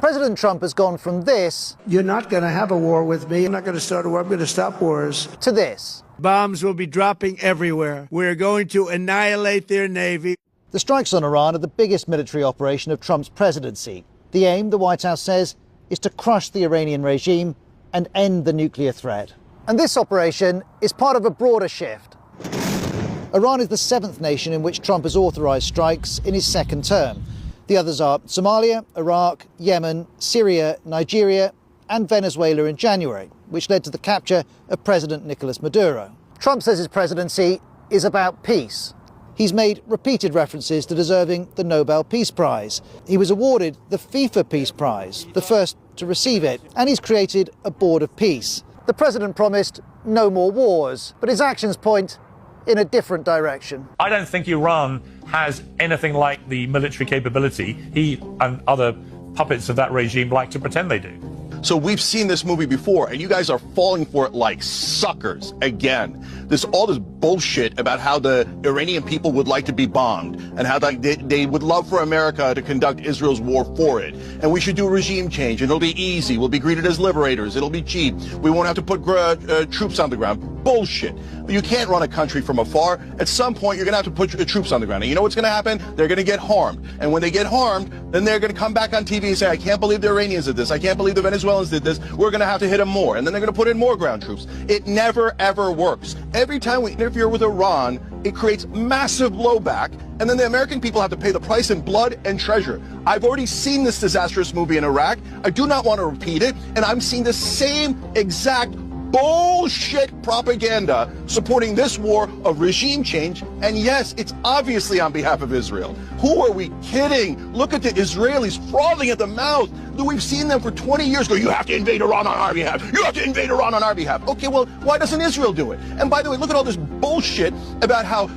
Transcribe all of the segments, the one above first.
President Trump has gone from this... You're not going to have a war with me. I'm not going to start a war. I'm going to stop wars. ...to this. Bombs will be dropping everywhere. We're going to annihilate their navy. The strikes on Iran are the biggest military operation of Trump's presidency. The aim, the White House says, is to crush the Iranian regime and end the nuclear threat. And this operation is part of a broader shift. Iran is the seventh nation in which Trump has authorised strikes in his second term. The others are Somalia, Iraq, Yemen, Syria, Nigeria and Venezuela in January, which led to the capture of President Nicolas Maduro. Trump says his presidency is about peace. He's made repeated references to deserving the Nobel Peace Prize. He was awarded the FIFA Peace Prize, the first to receive it, and he's created a board of peace. The president promised no more wars, but his actions point in a different direction. I don't think Iran has anything like the military capability he and other puppets of that regime like to pretend they do. So we've seen this movie before, and you guys are falling for it like suckers again. All this bullshit about how the Iranian people would like to be bombed and how they would love for America to conduct Israel's war for it. And we should do a regime change, and it'll be easy. We'll be greeted as liberators. It'll be cheap. We won't have to put troops on the ground. Bullshit. You can't run a country from afar. At some point, you're going to have to put troops on the ground. And you know what's going to happen? They're going to get harmed. And when they get harmed, then they're going to come back on TV and say, I can't believe the Iranians did this. I can't believe the Venezuelans did this. We're going to have to hit them more. And then they're going to put in more ground troops. It never, ever works. Every time we interfere with Iran, it creates massive blowback. And then the American people have to pay the price in blood and treasure. I've already seen this disastrous movie in Iraq. I do not want to repeat it. And I'm seeing the same exact bullshit propaganda supporting this war of regime change. And yes, it's obviously on behalf of Israel. Who are we kidding? Look at the Israelis frothing at the mouth. We've seen them for 20 years go, you have to invade Iran on our behalf. You have to invade Iran on our behalf. Okay, well, why doesn't Israel do it? And by the way, look at all this bullshit about how,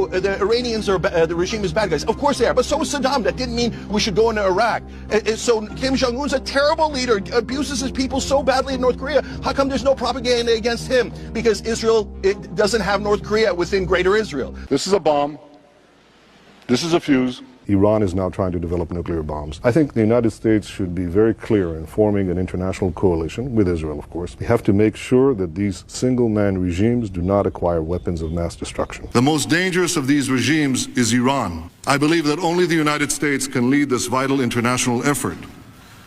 the Iranians are, the regime is bad guys. Of course they are, but so is Saddam. That didn't mean we should go into Iraq. So Kim Jong-un's a terrible leader, abuses his people so badly in North Korea. How come there's no propaganda against him? Because Israel doesn't have North Korea within Greater Israel. This is a bomb. This is a fuse. Iran is now trying to develop nuclear bombs. I think the United States should be very clear in forming an international coalition, with Israel of course. We have to make sure that these single-man regimes do not acquire weapons of mass destruction. The most dangerous of these regimes is Iran. I believe that only the United States can lead this vital international effort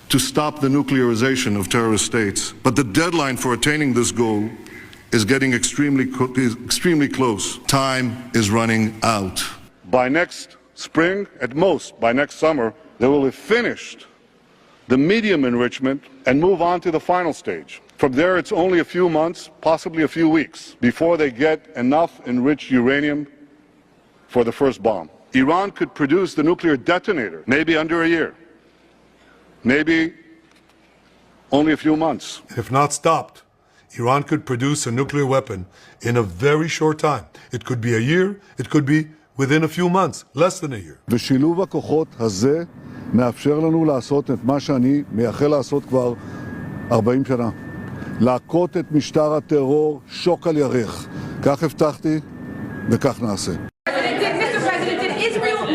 to stop the nuclearization of terrorist states. But the deadline for attaining this goal is getting extremely close. Time is running out. By next spring, at most by next summer, they will have finished the medium enrichment and move on to the final stage. From there, it's only a few months, possibly a few weeks, before they get enough enriched uranium for the first bomb. Iran could produce the nuclear detonator maybe under a year, maybe only a few months. If not stopped, Iran could produce a nuclear weapon in a very short time. It could be a year, it could be within a few months, less than a year. ושילוב הכוחות הזה מאפשר לנו לעשות את מה שאני מייחל לעשות כבר 40 שנה. להכות את משטר הטרור שוק על ירך. כך הבטחתי וכך נעשה.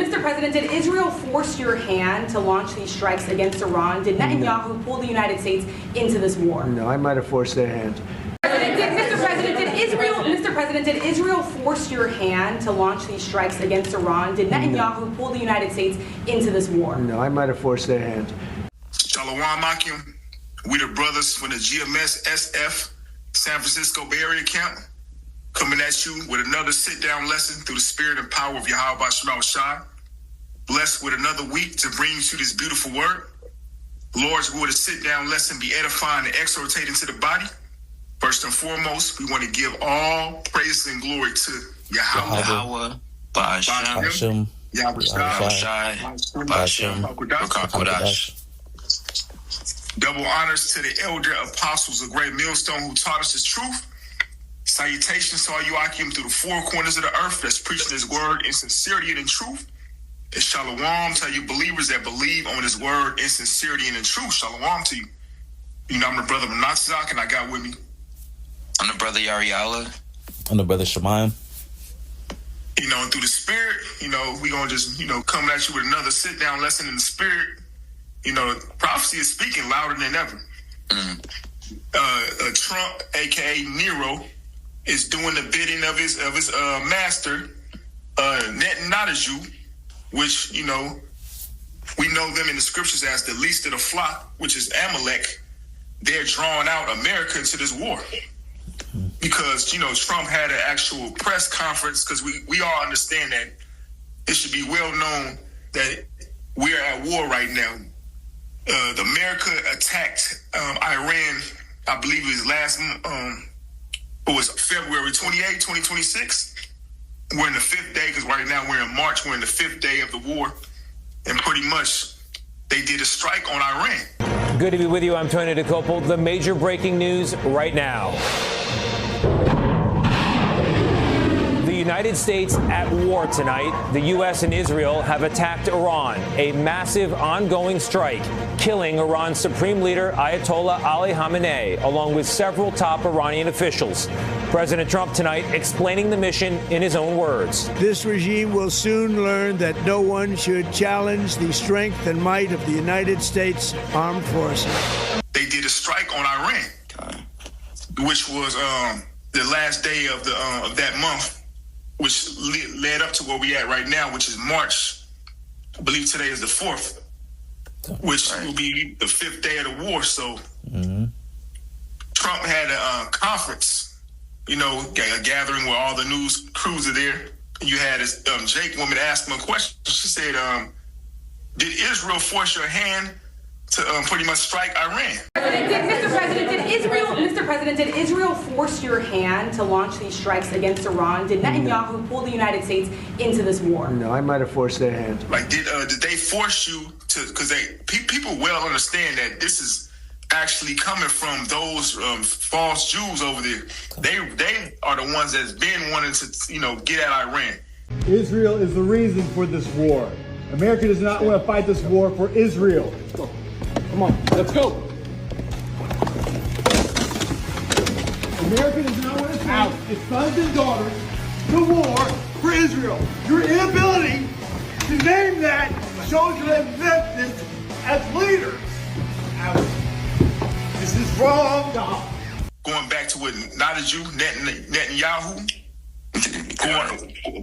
Mr. President, did Israel force your hand to launch these strikes against Iran? Did Netanyahu pull the United States into this war? No, I might have forced their hand. Mr. President, did Israel force your hand to launch these strikes against Iran? Did Netanyahu pull the United States into this war? No, I might have forced their hand. Shalom Akim. We the brothers from the GMS SF San Francisco Bay Area camp coming at you with another sit-down lesson through the spirit and power of Yahweh Shema Shai. Blessed with another week to bring you to this beautiful word. Lord's will to sit-down lesson be edifying and exhortating to the body. First and foremost, we want to give all praise and glory to Yahweh, Ba'ashem, Yahweh, Double honors to the elder apostles of Great Millstone who taught us his truth. Salutations to all you Akim through the four corners of the earth that's preaching his word in sincerity and in truth. And shalom to you believers that believe on his word in sincerity and in truth. Shalom to you. You know, I'm the brother of Natzak, and I got with me. I'm the brother Yariala. I'm the brother Shemayim. You know, and through the spirit, you know, we gonna just, you know, come at you with another sit-down lesson in the spirit. You know, prophecy is speaking louder than ever. Trump, aka Nero, is doing the bidding of his master, Netanyahu, which, you know, we know them in the scriptures as the least of the flock, which is Amalek. They're drawing out America into this war because, you know, Trump had an actual press conference, because we all understand that it should be well known that we're at war right now. America attacked Iran, I believe it was last February 28, 2026. We're in the 5th day, because right now we're in March. We're in the 5th day of the war. And pretty much they did a strike on Iran. Good to be with you. I'm Tony DeCopel. The major breaking news right now. The United States at war tonight. The U.S. and Israel have attacked Iran, a massive ongoing strike, killing Iran's supreme leader Ayatollah Ali Khamenei, along with several top Iranian officials. President Trump tonight explaining the mission in his own words. This regime will soon learn that no one should challenge the strength and might of the United States Armed Forces. They did a strike on Iran, which was the last day of that month, which led up to where we at right now, which is March. I believe today is the 4th, which will be the 5th day of the war. So Trump had a conference, you know, a gathering where all the news crews are there. You had this Jake woman ask him a question. She said, did Israel force your hand to pretty much strike Iran? Mr. President, did Israel force your hand to launch these strikes against Iran? Did Netanyahu pull the United States into this war? No, I might have forced their hand. Like, did they force you to? Because people well understand that this is actually coming from those false Jews over there. They are the ones that's been wanting to, you know, get at Iran. Israel is the reason for this war. America does not want to fight this war for Israel. Come on, let's go. America does not want to take its sons and daughters to war for Israel. Your inability to name that shows your existence as leaders. This is wrong. Going back to what not a Jew, Netanyahu,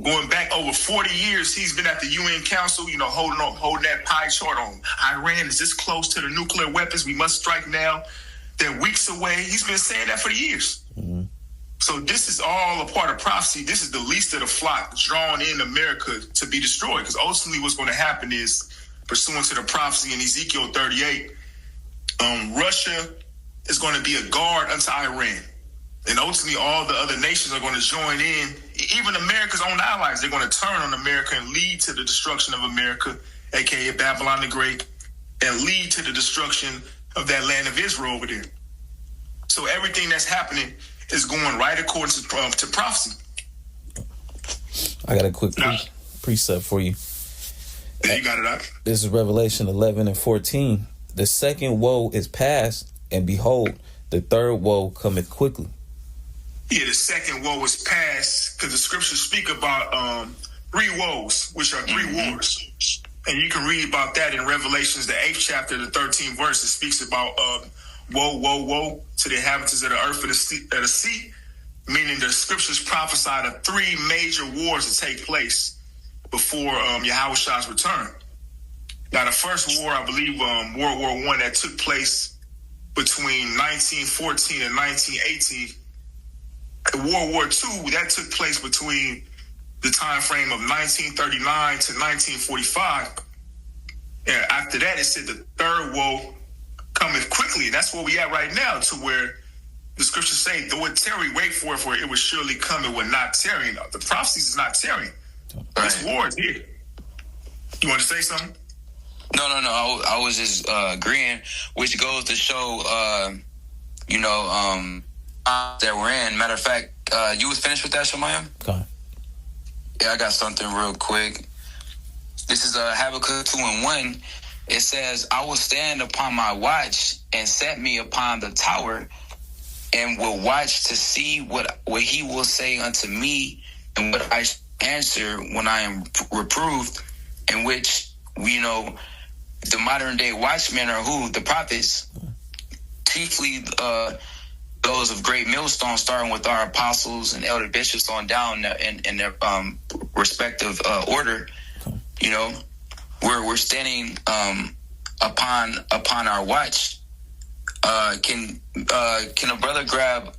going back over 40 years, he's been at the UN Council, you know, holding that pie chart on Iran is this close to the nuclear weapons. We must strike now. They're weeks away. He's been saying that for years. So this is all a part of prophecy. This is the least of the flock drawn in America to be destroyed. Because ultimately what's going to happen is, pursuant to the prophecy in Ezekiel 38, Russia is going to be a guard unto Iran. And ultimately all the other nations are going to join in. Even America's own allies, they're going to turn on America and lead to the destruction of America, a.k.a. Babylon the Great, and lead to the destruction of that land of Israel over there. So everything that's happening is going right according to prophecy. I got a quick precept for you. Yeah, you got it up. This is Revelation 11:14. The second woe is past, and behold, the third woe cometh quickly. Yeah, the second woe is past, because the scriptures speak about 3 woes, which are 3 wars. And you can read about that in Revelations, the 8th chapter, the 13th verse. It speaks about woe, woe, woe to the inhabitants of the earth and the sea, meaning the scriptures prophesied of 3 major wars to take place before Yahushua's return. Now, the first war, I believe, World War I, that took place between 1914 and 1918. World War II, that took place between the time frame of 1939 to 1945. And after that, it said the third woe cometh quickly. And that's where we at right now, to where the scriptures say, though it tarry, wait for it, for it will surely come, it will not tarry. The prophecies is not tarrying. This war is here. You want to say something? No. I was just agreeing, which goes to show, that we're in. Matter of fact, you was finished with that, Shemaiah? Okay. Yeah, I got something real quick. This is Habakkuk 2:1. It says, I will stand upon my watch and set me upon the tower, and will watch to see what he will say unto me, and what I answer when I am reproved, in which, the modern day watchmen are who? The prophets. Chiefly those of great millstone, starting with our apostles and elder bishops on down in their respective order. You know, we're standing upon our watch. Can a brother grab,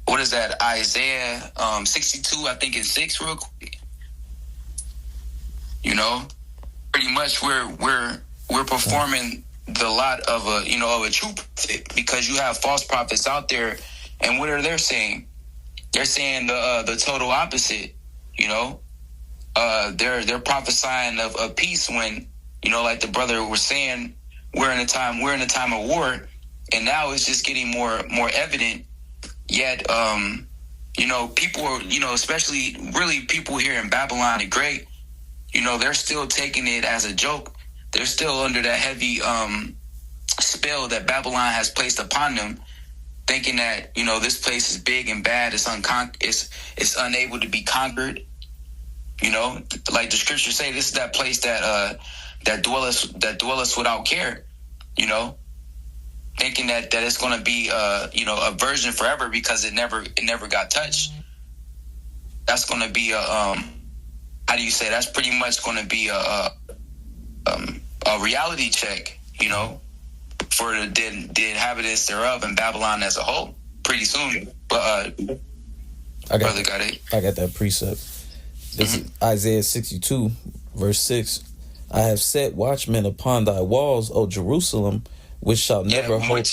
what is that, Isaiah 62, I think it's 6, real quick? You know, pretty much we're performing the lot of a true prophet, because you have false prophets out there, and what are they saying? They're saying the total opposite. You know, they're prophesying of peace when, you know, like the brother was saying, we're in a time of war, and now it's just getting more evident. Yet, you know, people are, you know, especially really people here in Babylon the Great, you know, they're still taking it as a joke. They're still under that heavy spell that Babylon has placed upon them, thinking that, you know, this place is big and bad. It's unable to be conquered. You know, like the scriptures say, this is that place that dwelleth without care. You know, thinking that it's going to be you know, a virgin forever because it never got touched. That's going to be how do you say? That's pretty much going to be a reality check, you know, for the inhabitants thereof and Babylon as a whole pretty soon. But I got that precept. This is Isaiah 62, verse 6. I have set watchmen upon thy walls, O Jerusalem, which shall never hope.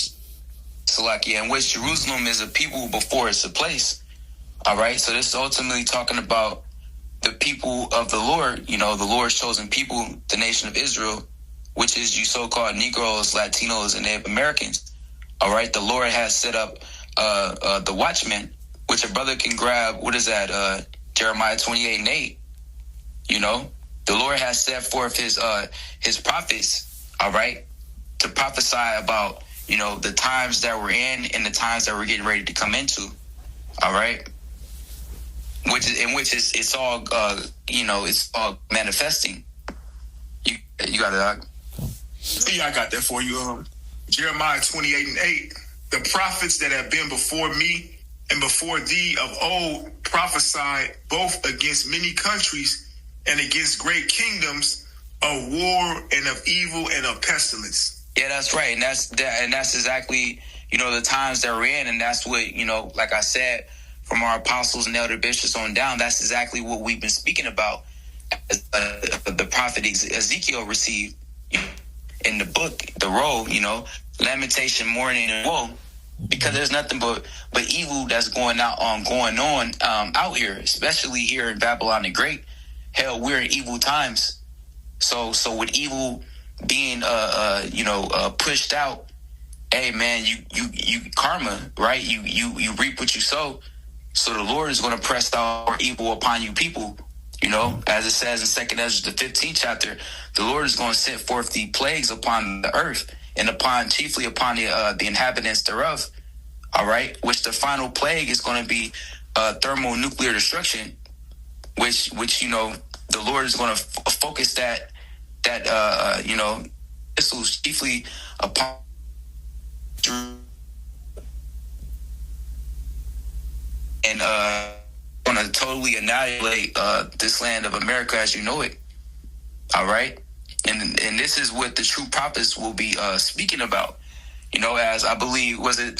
In which Jerusalem is a people before it's a place. All right, so this is ultimately talking about the people of the Lord, you know, the Lord's chosen people, the nation of Israel, which is you so-called Negroes, Latinos, and Native Americans. All right, the Lord has set up the watchmen, which a brother can grab. What is that? Jeremiah 28:8. You know, the Lord has set forth his prophets, all right, to prophesy about, you know, the times that we're in and the times that we're getting ready to come into. All right. It's all you know, it's all manifesting. You got it, Doc? Yeah, I got that for you. Jeremiah 28:8. The prophets that have been before me and before thee of old prophesied both against many countries and against great kingdoms, of war and of evil and of pestilence. Yeah, that's right, and that's exactly, you know, the times that we're in, and that's what, you know, like I said, from our apostles and elder bishops on down, that's exactly what we've been speaking about. The prophet Ezekiel received, you know, in the book, the roll, you know, lamentation, mourning, and woe, because there's nothing but evil that's going on out here, especially here in Babylon the Great. Hell, we're in evil times. So with evil being pushed out, hey man, you karma, right? You reap what you sow. So the Lord is going to press out more evil upon you people. You know, as it says in 2 Ezra, the 15th chapter, the Lord is going to send forth the plagues upon the earth and chiefly upon the inhabitants thereof. All right, which the final plague is going to be thermonuclear destruction, which you know, the Lord is going to focus that you know, missiles chiefly upon and going to totally annihilate this land of America as you know it. All right, and this is what the true prophets will be speaking about. You know, as I believe, was it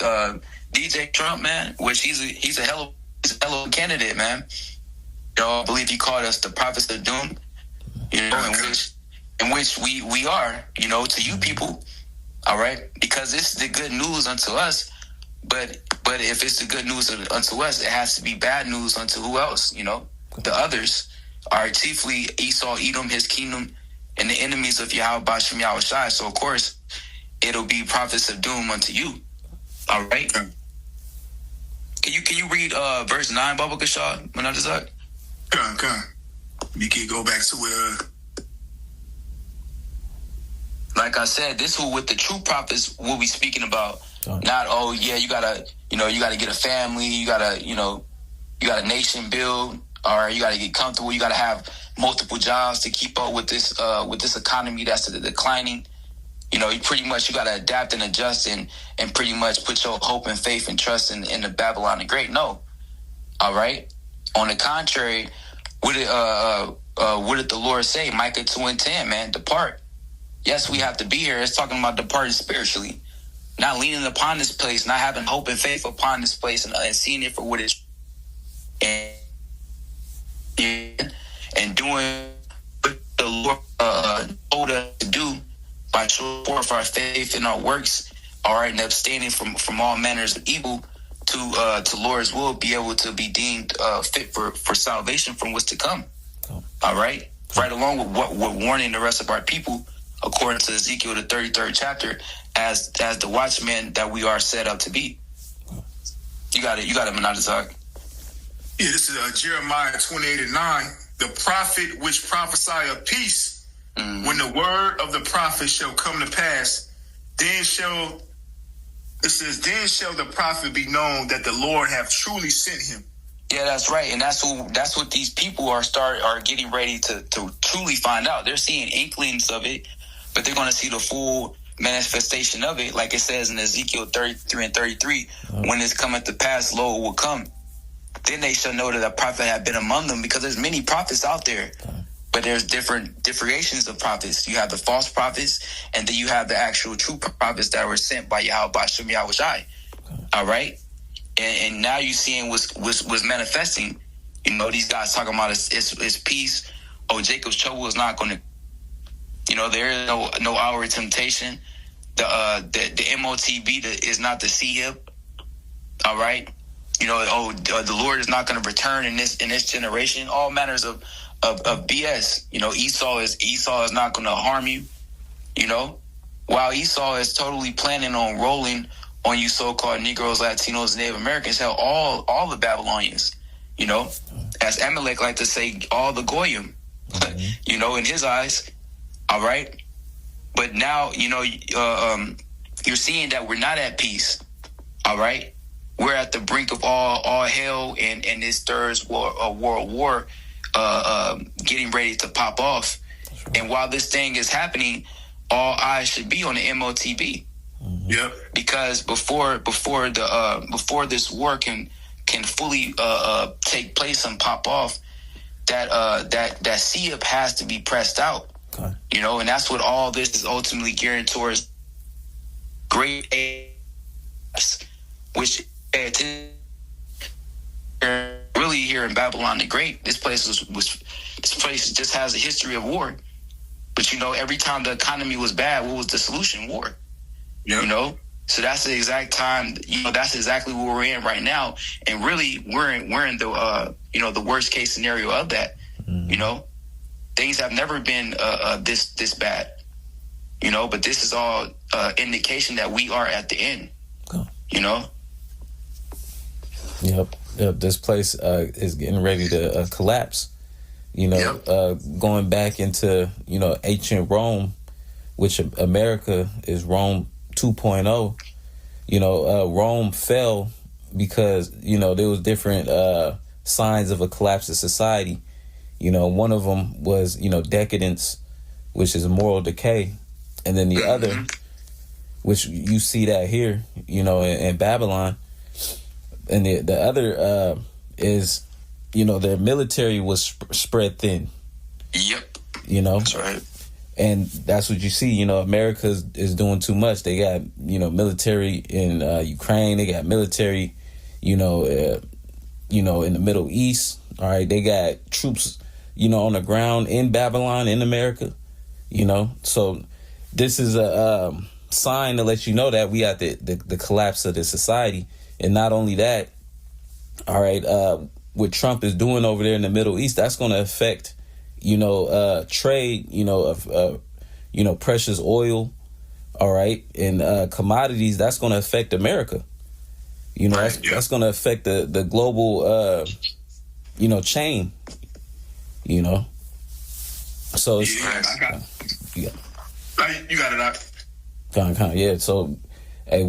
DJ Trump, man? Which he's a hell of a candidate, man. You know, I believe he called us the prophets of doom. You know, in which we are. You know, to you people. All right, because it's the good news unto us. But if it's the good news unto us, it has to be bad news unto who else? You know, the others are chiefly Esau, Edom, his kingdom, and the enemies of Yahweh Bashem Yahweh Shai. So of course, it'll be prophets of doom unto you. All right. Can you read verse 9, Baba Kashah, Manadazak? Come. You can go back to where. Like I said, this is what the true prophets will be speaking about. Not, oh yeah, you gotta get a family, you got a nation build, or you gotta get comfortable, you gotta have multiple jobs to keep up with this economy that's declining. you pretty much, you got to adapt and adjust and pretty much put your hope and faith and trust in the Babylon the Great. No. All right. On the contrary, what did the Lord say? Micah 2:10, man, depart. Yes, we have to be here. It's talking about departing spiritually, not leaning upon this place, not having hope and faith upon this place, and seeing it for what it's and doing what the Lord told us to do by showing forth our faith and our works, all right, and abstaining from all manners of evil to Lord's will, be able to be deemed fit for salvation from what's to come. All right, right along with what we're warning the rest of our people, according to Ezekiel the 33rd chapter, as the watchmen that we are set up to be. You got it, Menadizak. Yeah, this is Jeremiah 28:9. The prophet which prophesy of peace, when the word of the prophet shall come to pass, then shall the prophet be known that the Lord have truly sent him. Yeah, that's right, and that's what these people are getting ready to truly find out. They're seeing inklings of it, but they're going to see the full manifestation of it, like it says in Ezekiel 33 and 33. When it's coming to pass, lo, it will come. Then they shall know that a prophet have been among them, because there's many prophets out there, but there's different variations of prophets. You have the false prophets, and then you have the actual true prophets that were sent by Yahweh Bashem Yahushai. All right, and now you're seeing what's manifesting. These guys talking about it's peace. Oh, Jacob's trouble is not going to. There is no hour of temptation. The MOTB is not the C-hip. All right. The Lord is not going to return in this generation. All manners of BS. Esau is not going to harm you. While Esau is totally planning on rolling on you so-called Negroes, Latinos, Native Americans, hell, all the Babylonians. As Amalek like to say, all the Goyim. In his eyes. All right. But now you're seeing that we're not at peace. All right. We're at the brink of all hell and this third world war getting ready to pop off. Right. And while this thing is happening, all eyes should be on the MOTB. Yep. Because before this war can fully take place and pop off, that C-up has to be pressed out. Okay. And that's what all this is ultimately gearing towards. Great apes, which really here in Babylon the Great, this place just has a history of war. But every time the economy was bad, what was the solution? War. Yep. So that's the exact time. That's exactly what we're in right now, and really we're in the the worst case scenario of that. Things have never been this bad. But this is all indication that we are at the end. Yep. This place is getting ready to collapse. Going back into ancient Rome, which America is Rome 2.0. Rome fell because there was different signs of a collapse of society. One of them was decadence, which is moral decay, and then the other, which you see that here, in Babylon. And the other is, their military was spread thin. Yep. That's right. And that's what you see. America is doing too much. They got, military in Ukraine. They got military, in the Middle East. All right. They got troops, on the ground in Babylon, in America. So this is a sign to let you know that we at the collapse of the society. And not only that, all right, what Trump is doing over there in the Middle East, that's going to affect, trade, of precious oil, all right, and commodities. That's going to affect America. That's going to affect the global, chain. So it's, you got it out. Kind of, yeah. So, hey,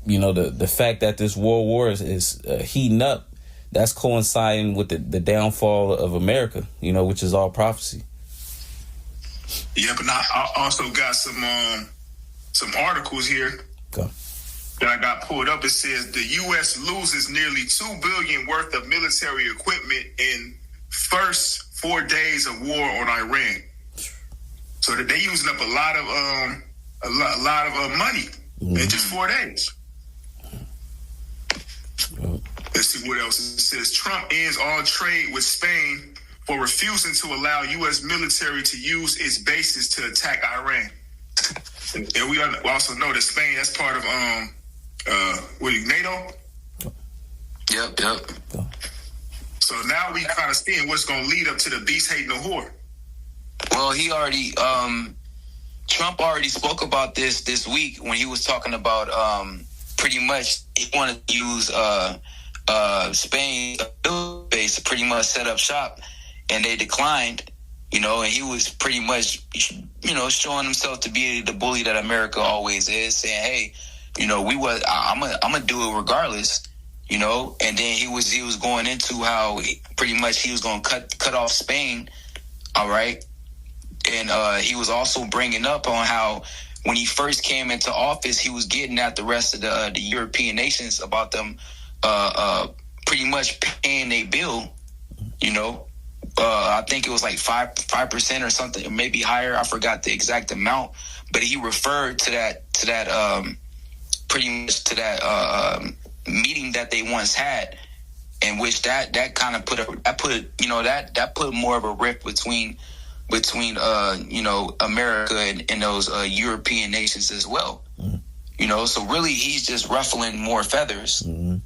the fact that this world war is heating up, that's coinciding with the downfall of America, which is all prophecy. Yeah, but I also got some articles here that I got pulled up. It says the U.S. loses nearly $2 billion worth of military equipment in first 4 days of war on Iran. So that they're using up a lot of money in just 4 days. Let's see what else it says. Trump ends all trade with Spain for refusing to allow U.S. military to use its bases to attack Iran. And we also know that Spain, that's part of NATO. Yep. So now we kind of seeing what's going to lead up to the beast hating the whore. Well, he already, Trump already spoke about this week when he was talking about pretty much he wanted to use Spain base to pretty much set up shop, and they declined. And he was pretty much, showing himself to be the bully that America always is, saying, "Hey, I'm gonna do it regardless." And then he was going into how pretty much he was going to cut off Spain, all right. And he was also bringing up on how when he first came into office, he was getting at the rest of the European nations about them pretty much paying their bill, I think it was like 5% or something, or maybe higher. I forgot the exact amount, but he referred to that pretty much to that meeting that they once had, in which that kind of put more of a rift between America and those European nations as well. So really he's just ruffling more feathers. And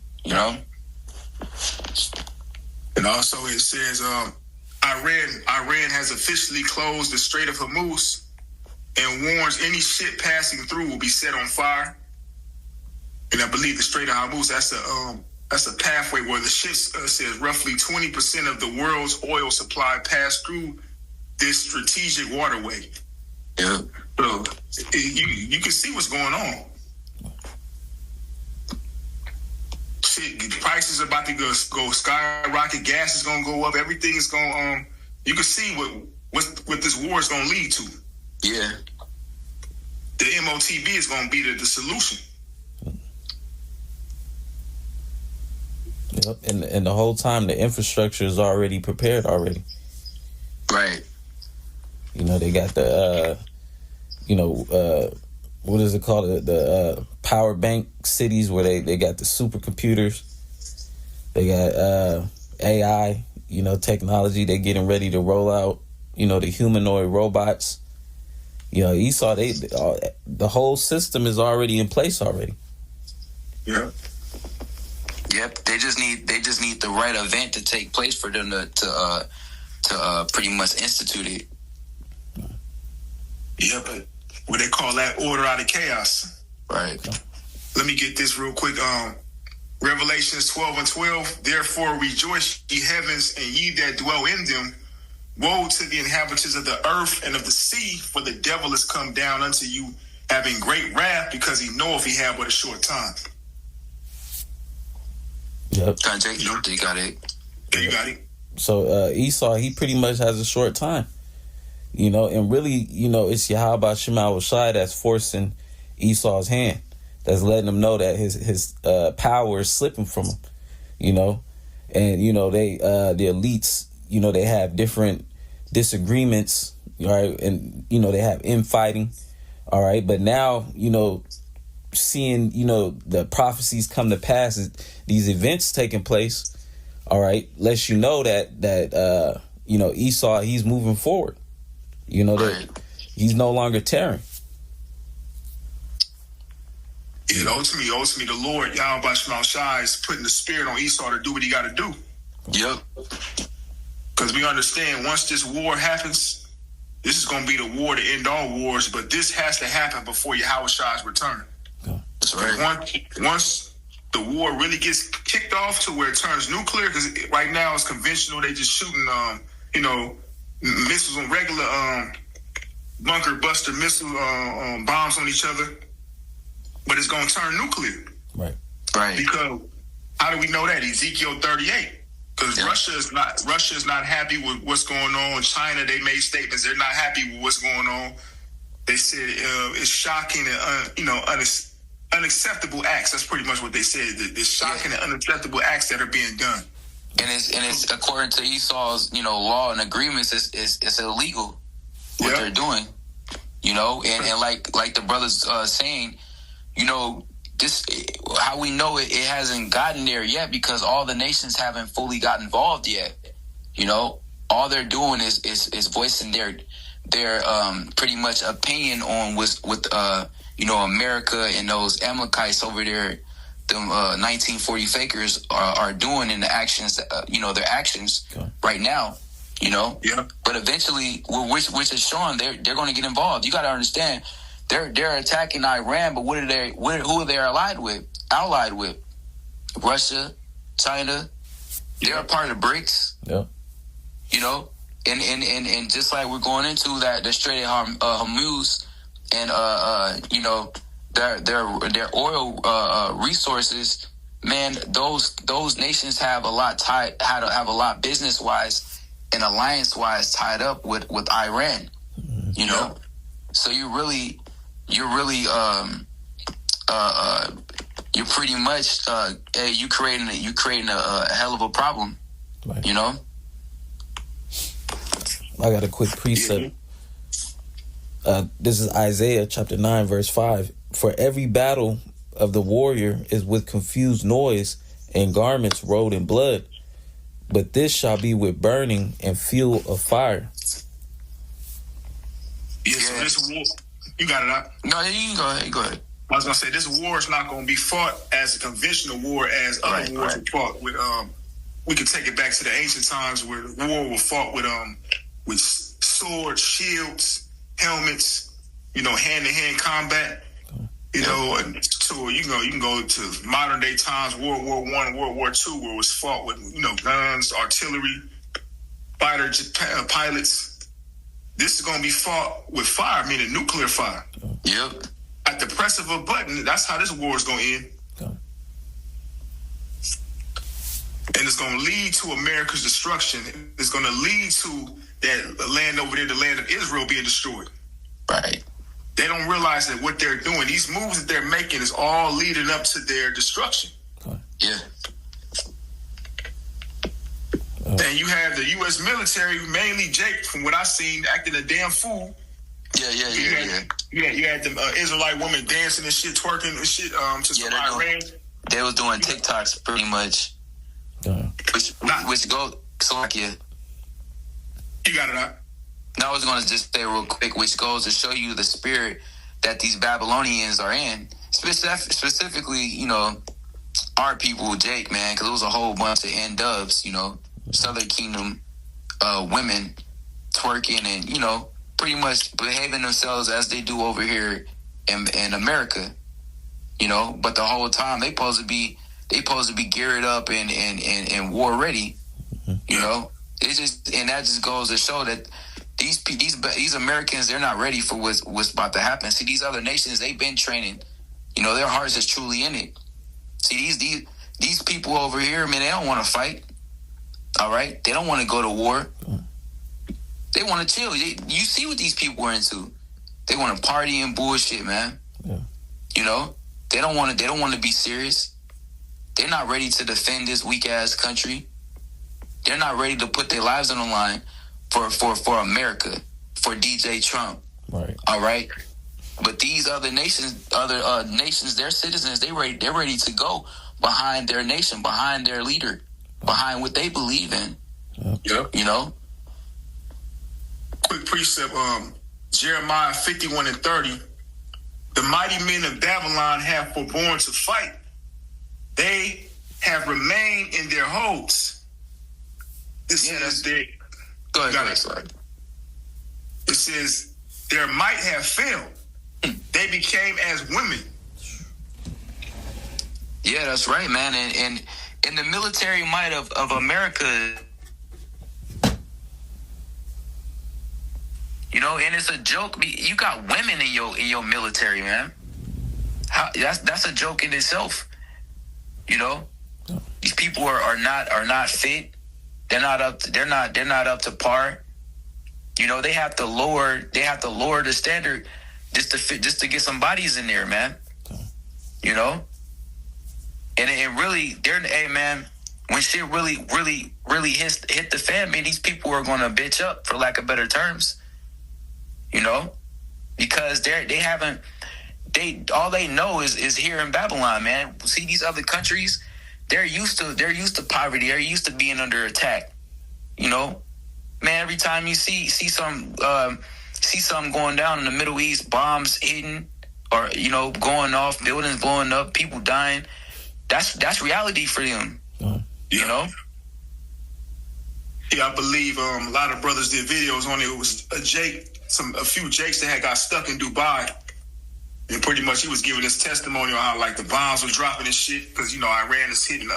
also it says Iran has officially closed the Strait of Hormuz and warns any ship passing through will be set on fire. And I believe the Strait of Hormuz, that's a pathway where the ships says roughly 20% of the world's oil supply passed through this strategic waterway. Yeah. So you can see what's going on. Shit, prices are about to go skyrocket. Gas is going to go up. Everything is going. You can see what this war is going to lead to. Yeah. The MOTB is going to be the solution. Yep, and the whole time the infrastructure is already prepared already. Right. They got the what is it called? The power bank cities where they got the supercomputers. They got AI, technology. They're getting ready to roll out, the humanoid robots. Esau, the whole system is already in place already. Yeah. Yep. They just need the right event to take place for them to pretty much institute it. Yeah, but what they call that order out of chaos. Right. Let me get this real quick. Revelations 12:12. Therefore rejoice, ye heavens, and ye that dwell in them. Woe to the inhabitants of the earth and of the sea, for the devil is come down unto you, having great wrath, because he knoweth he have but a short time. Yep. You got it. Yeah, you got it. So Esau, he pretty much has a short time. And really, it's Yahweh Shema Shai that's forcing Esau's hand. That's letting him know that his power is slipping from him. And they the elites, they have different disagreements, right? And they have infighting, all right. But now, seeing the prophecies come to pass, these events taking place, all right, lets you know that Esau, he's moving forward. That he's no longer tearing. Yeah, ultimately, the Lord, Yahweh Shema Shai, is putting the spirit on Esau to do what he got to do. Yep. Because we understand once this war happens, this is going to be the war to end all wars, but this has to happen before Yahweh Shai's return. That's right. Once the war really gets kicked off to where it turns nuclear, because right now it's conventional, they just shooting, missiles on regular bunker buster missile bombs on each other, but it's going to turn nuclear. Right. Because how do we know that? Ezekiel 38. Because Russia is not happy with what's going on. China, they made statements they're not happy with what's going on. They said it's shocking and unacceptable acts. That's pretty much what they said. It's shocking and unacceptable acts that are being done. And it's according to Esau's law and agreements, it's illegal what they're doing. And like the brothers saying, this how we know it hasn't gotten there yet because all the nations haven't fully got involved yet. All they're doing is voicing their pretty much opinion on with America and those Amalekites over there, the 1940 fakers are doing in the actions, their actions right now. But eventually, which is showing they're going to get involved. You got to understand. They're attacking Iran, but who are they allied with? Russia, China. They're a part of the BRICS. Yeah. And just like we're going into the Strait of Hormuz, and their oil resources, man, those nations have a lot business wise and alliance wise tied up with Iran. So you're pretty much you creating a hell of a problem. Right. I got a quick precept. This is Isaiah chapter 9 verse 5. For every battle of the warrior is with confused noise and garments rolled in blood, but this shall be with burning and fuel of fire. Yeah, so this war, you got it out? No, you can go ahead. I was going to say, this war is not going to be fought as a conventional war as other wars were fought with. We can take it back to the ancient times where the war was fought with swords, shields, helmets, hand-to-hand combat. And so you can go to modern day times, World War I and World War II, where it was fought with guns, artillery, fighter pilots. This is going to be fought with fire, meaning nuclear fire. Yep. At the press of a button, that's how this war is going to end. And it's going to lead to America's destruction. It's going to lead to that land over there, the land of Israel, being destroyed. Right. They don't realize that what they're doing, these moves that they're making, is all leading up to their destruction. Yeah. And you have the U.S. military, mainly Jake, from what I've seen, acting a damn fool. Yeah. You had the Israelite woman dancing and shit, twerking and shit to some Iran. They was doing TikToks pretty much. Which go Slovakia. You got it out. No, I was going to just say real quick, which goes to show you the spirit that these Babylonians are in. Specifically, our people, Jake, man, because it was a whole bunch of N-dubs, Southern Kingdom women twerking and, pretty much behaving themselves as they do over here in America, But the whole time they supposed to be geared up and war ready, It's just, and that just goes to show that these Americans, they're not ready for what's about to happen. See, these other nations, they've been training. Their hearts is truly in it. See, these people over here, man, they don't want to fight. All right, they don't want to go to war. They want to chill. You see what these people are into. They want to party and bullshit, man. Yeah. They don't want to be serious. They're not ready to defend this weak ass country. They're not ready to put their lives on the line for America, for DJ Trump. Right. All right. But these other nations, their citizens, they're ready to go behind their nation, behind their leader, behind what they believe in. Yeah. Quick precept, Jeremiah 51 and 30. The mighty men of Babylon have forborne to fight. They have remained in their holes. This is their. Go ahead. It says their might have failed. They became as women. Yeah, that's right, man. And the military might of America, and it's a joke. You got women in your military, man. That's a joke in itself. These people are not fit. They're not up to par. You know, they have to lower the standard just to get some bodies in there, man. You know? And it really, hey man, when shit really hit the fan, man, these people are gonna bitch up, for lack of better terms. You know? Because all they know is here in Babylon, man. See, these other countries, they're used to poverty, they're used to being under attack. You know? Man, every time you see something going down in the Middle East, bombs hitting, or, you know, going off, buildings blowing up, people dying, that's reality for them. You know? Yeah, I believe a lot of brothers did videos on it. It was a few Jakes that had got stuck in Dubai, and pretty much he was giving his testimony on how, like, the bombs was dropping and shit, because, you know, Iran is hitting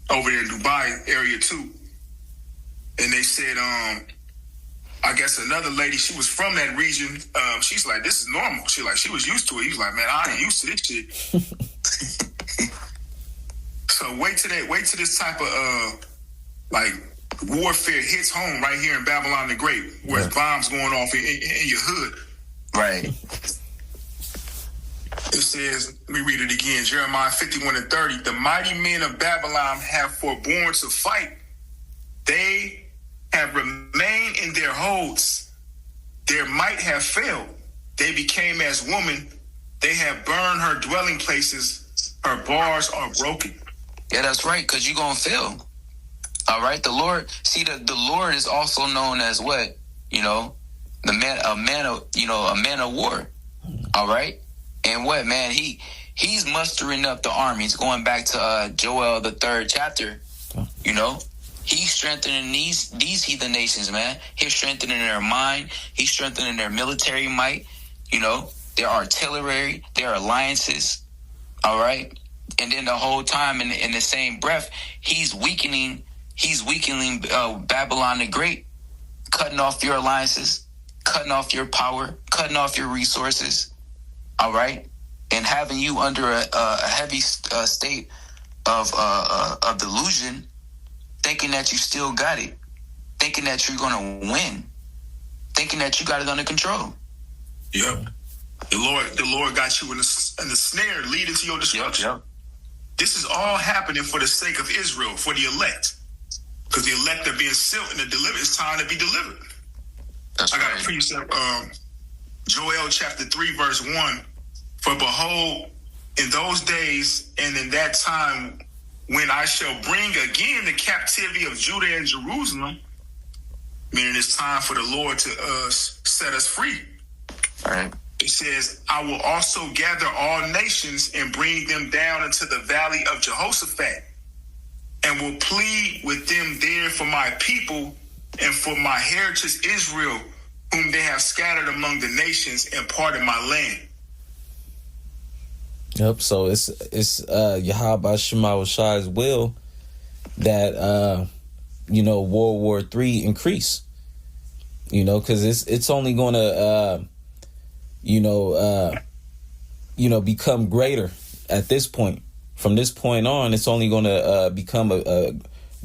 over there in Dubai area too. And they said, I guess another lady, she was from that region. She's like, this is normal. She was used to it. He's like, man, I ain't used to this shit. So wait till this type of like warfare hits home right here in Babylon the Great, where it's bombs going off in your hood. Right. It says, let me read it again, Jeremiah 51:30. The mighty men of Babylon have forborne to fight. They have remained in their holds. Their might have failed. They became as woman. They have burned her dwelling places. Her bars are broken. Yeah, that's right, because you're going to fail. All right? The Lord, see, the Lord is also known as what? You know, a man of war. All right? And what, man? He's mustering up the armies, going back to Joel, the 3rd chapter. You know? He's strengthening these heathen nations, man. He's strengthening their mind. He's strengthening their military might, you know, their artillery, their alliances. All right? And then the whole time in the same breath, he's weakening Babylon the Great, cutting off your alliances, cutting off your power, cutting off your resources. All right? And having you under a heavy state of delusion, thinking that you still got it, thinking that you're going to win, thinking that you got it under control. Yep. The Lord got you in the snare leading to your destruction. Yep. This is all happening for the sake of Israel, for the elect. Because the elect are being sealed and delivered. It's time to be delivered. I got a precept, Joel chapter 3, verse 1. For behold, in those days and in that time, when I shall bring again the captivity of Judah and Jerusalem, meaning it's time for the Lord to set us free. All right. It says, I will also gather all nations and bring them down into the valley of Jehoshaphat, and will plead with them there for my people and for my heritage Israel, whom they have scattered among the nations and parted my land. Yep. So it's Yahweh Shema Shai's will that World War III increase. Because it's only going to become greater at this point. From this point on, it's only going to become a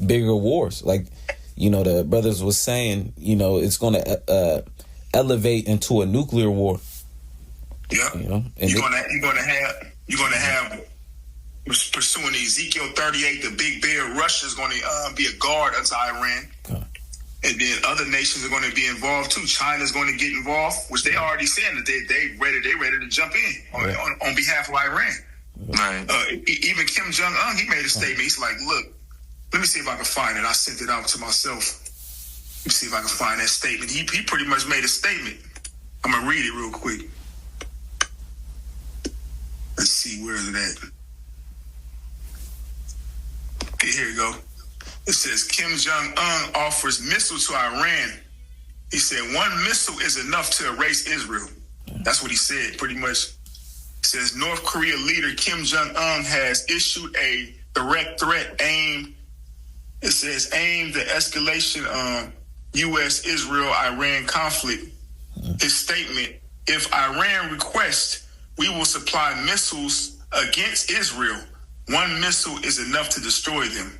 bigger wars. Like, the brothers was saying, it's going to elevate into a nuclear war. Yeah. You're going to have pursuing Ezekiel 38, the big bear. Russia's going to be a guard unto Iran. And then other nations are going to be involved too. China's going to get involved, which they already saying that they ready to jump in on behalf of Iran. Right. Even Kim Jong-un, he made a statement. He's like, look, let me see if I can find it. I sent it out to myself. Let me see if I can find that statement. He pretty much made a statement. I'm going to read it real quick. Let's see, where is it at? Okay, here you go. It says, Kim Jong-un offers missile to Iran. He said, one missile is enough to erase Israel. That's what he said, pretty much. It says, North Korea leader Kim Jong-un has issued a direct threat aimed the escalation on U.S.-Israel-Iran conflict. His statement, if Iran requests, we will supply missiles against Israel. One missile is enough to destroy them.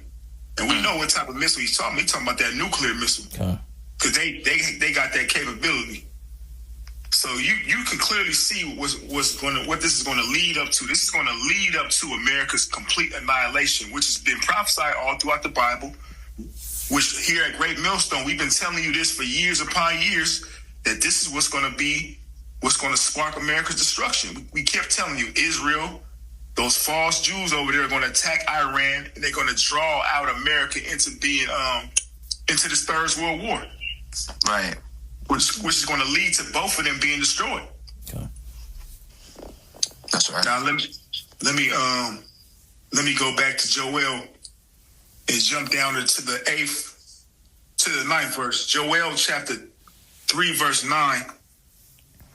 And we know what type of missile he's talking about. He's talking about that nuclear missile. Because they got that capability. So you can clearly see what this is going to lead up to. This is going to lead up to America's complete annihilation, which has been prophesied all throughout the Bible. Which here at Great Millstone, we've been telling you this for years upon years, that this is what's going to spark America's destruction. We kept telling you, Israel, those false Jews over there are going to attack Iran, and they're going to draw out America into being into this Third World War. Right. Which is going to lead to both of them being destroyed. Okay. That's right. Now let me go back to Joel and jump down to the 9th verse. Joel chapter 3 verse 9.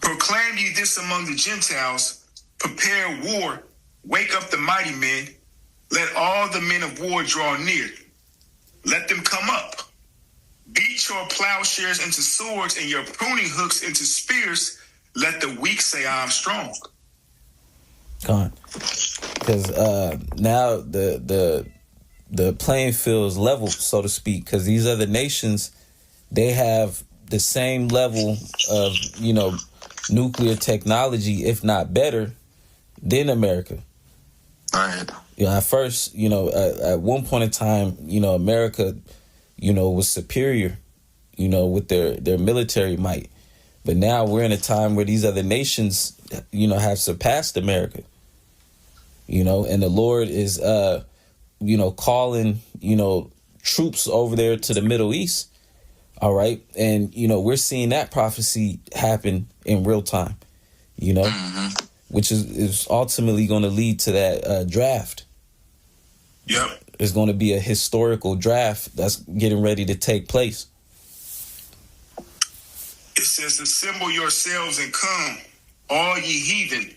Proclaim ye this among the Gentiles, prepare war, wake up the mighty men, let all the men of war draw near. Let them come up. Beat your plowshares into swords and your pruning hooks into spears. Let the weak say, I am strong. Gone. Because now the playing field is level, so to speak, because these other nations, they have the same level of, nuclear technology, if not better, than America. Right. At first, at one point in time, America, was superior, with their military might. But now we're in a time where these other nations, have surpassed America. And the Lord is, calling, troops over there to the Middle East. All right. And, we're seeing that prophecy happen in real time, which is ultimately going to lead to that draft. Yep. It's going to be a historical draft that's getting ready to take place. It says, assemble yourselves and come, all ye heathen,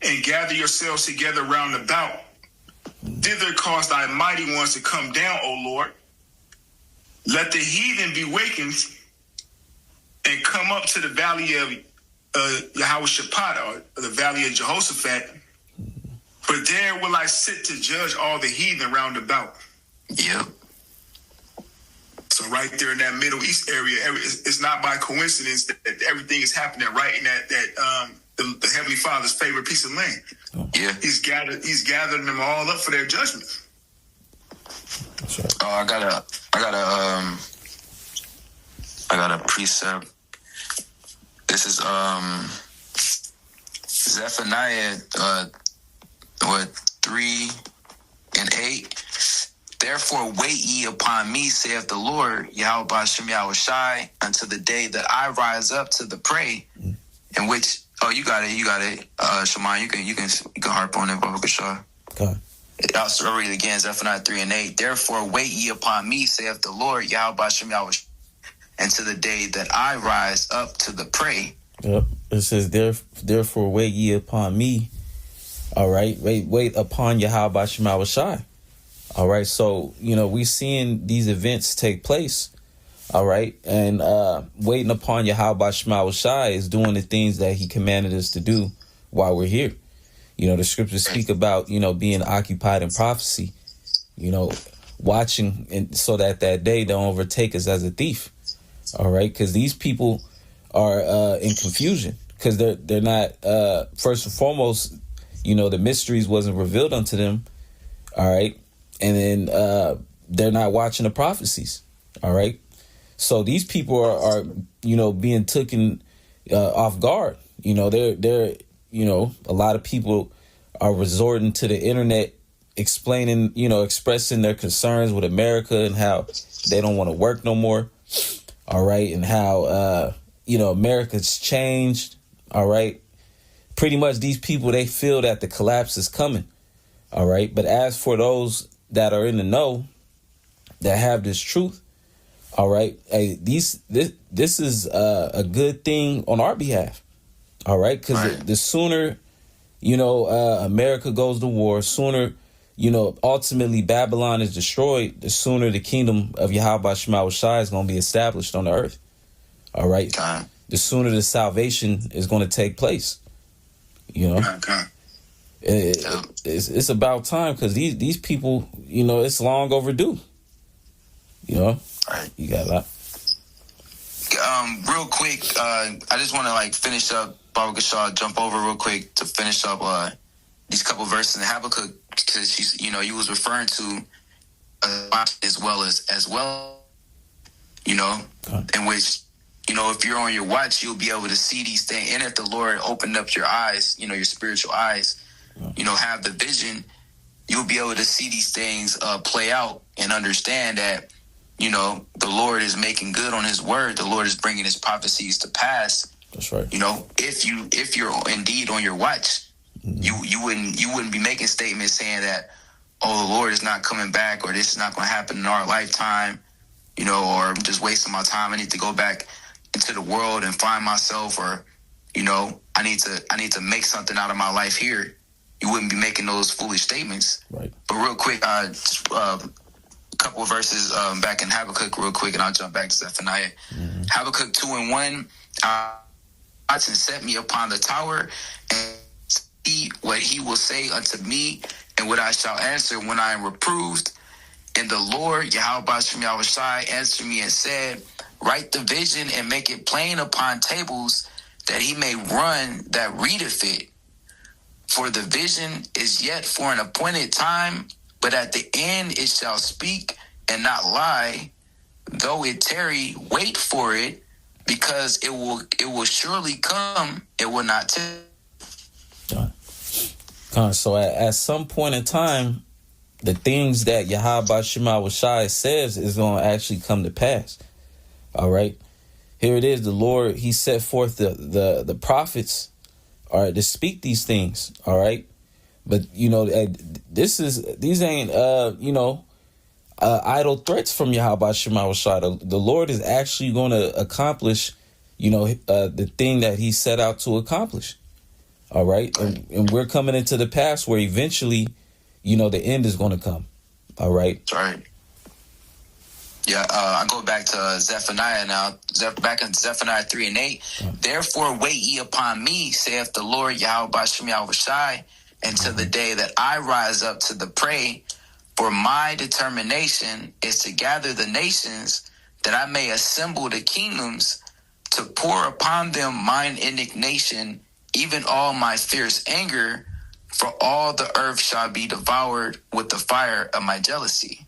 and gather yourselves together round about. Thither cause thy mighty ones to come down, O Lord. Let the heathen be wakened and come up to the valley of Yahweh-Shaphat, or the valley of Jehoshaphat. For there will I sit to judge all the heathen round about. Yep. So right there in that Middle East area, it's not by coincidence that everything is happening right in the Heavenly Father's favorite piece of land. Yeah. He's gathered them all up for their judgment. That's right. Oh, I got a precept. This is Zephaniah 3:8. Therefore wait ye upon me, saith the Lord, Yahweh B'Shem Yahushai, until the day that I rise up to the prey, in which you got it. Shaman, you can harp on it, Baba Kashar. Okay. I'll read it again, Zephaniah 3:8. Therefore wait ye upon me, saith the Lord, Yahweh B'Shem Yahushai, until the day that I rise up to the prey. Yep. It says, therefore wait ye upon me. All right. Wait upon Yahweh B'Shem Yahushai. All right. So, we seeing these events take place. All right. And waiting upon Yahweh B'Shem Yahushai is doing the things that he commanded us to do while we're here. The scriptures speak about, being occupied in prophecy, watching, and so that day don't overtake us as a thief. All right. Because these people are in confusion, because they're not, first and foremost, the mysteries wasn't revealed unto them. All right. And then they're not watching the prophecies. All right. So these people are being taken off guard. They're a lot of people are resorting to the internet, explaining, expressing their concerns with America and how they don't want to work no more. All right. And how, America's changed. All right. Pretty much these people, they feel that the collapse is coming. All right. But as for those that are in the know, that have this truth, all right, hey, this is a good thing on our behalf. All right. Because the sooner, America goes to war, sooner, ultimately Babylon is destroyed, the sooner the kingdom of Yahweh B'Shem Yahushai is going to be established on the earth. All right. The sooner the salvation is going to take place. It's about time, because these people, it's long overdue. You know, All right. you got a lot. Real quick, I just want to finish up. Baba Gashal, jump over real quick to finish up these couple verses in Habakkuk, because you was referring to as well, in which, if you're on your watch, you'll be able to see these things. And if the Lord opened up your eyes, your spiritual eyes, have the vision, you'll be able to see these things play out and understand that, the Lord is making good on his word. The Lord is bringing his prophecies to pass. That's right. If you're indeed on your watch, you wouldn't be making statements saying that, oh, the Lord is not coming back, or this is not going to happen in our lifetime, or I'm just wasting my time. I need to go back into the world and find myself, or, I need to make something out of my life here. You wouldn't be making those foolish statements. Right. But real quick, a couple of verses back in Habakkuk real quick, and I'll jump back to Zephaniah. Habakkuk 2:1, and set me upon the tower, and see what he will say unto me, and what I shall answer when I am reproved. And the Lord, Yahweh Bashem Yahushai, answered me and said, write the vision and make it plain upon tables, that he may run that readeth it. For the vision is yet for an appointed time, but at the end it shall speak and not lie. Though it tarry, wait for it, because it will surely come. It will not tarry. So at some point in time, the things that Yahweh Shema Shai says is going to actually come to pass. All right. Here it is. The Lord, he set forth the prophets, all right, to speak these things. All right. But, these ain't, idle threats from Yahweh Shema Shai. The Lord is actually going to accomplish, the thing that he set out to accomplish. All right. And we're coming into the past where eventually, the end is going to come. All right. That's right. Yeah, I go back to Zephaniah now. Back in Zephaniah 3:8. Therefore wait ye upon me, saith the Lord Yahweh Bashem Yahushai, until the day that I rise up to the prey. For my determination is to gather the nations, that I may assemble the kingdoms, to pour upon them mine indignation, even all my fierce anger, for all the earth shall be devoured with the fire of my jealousy.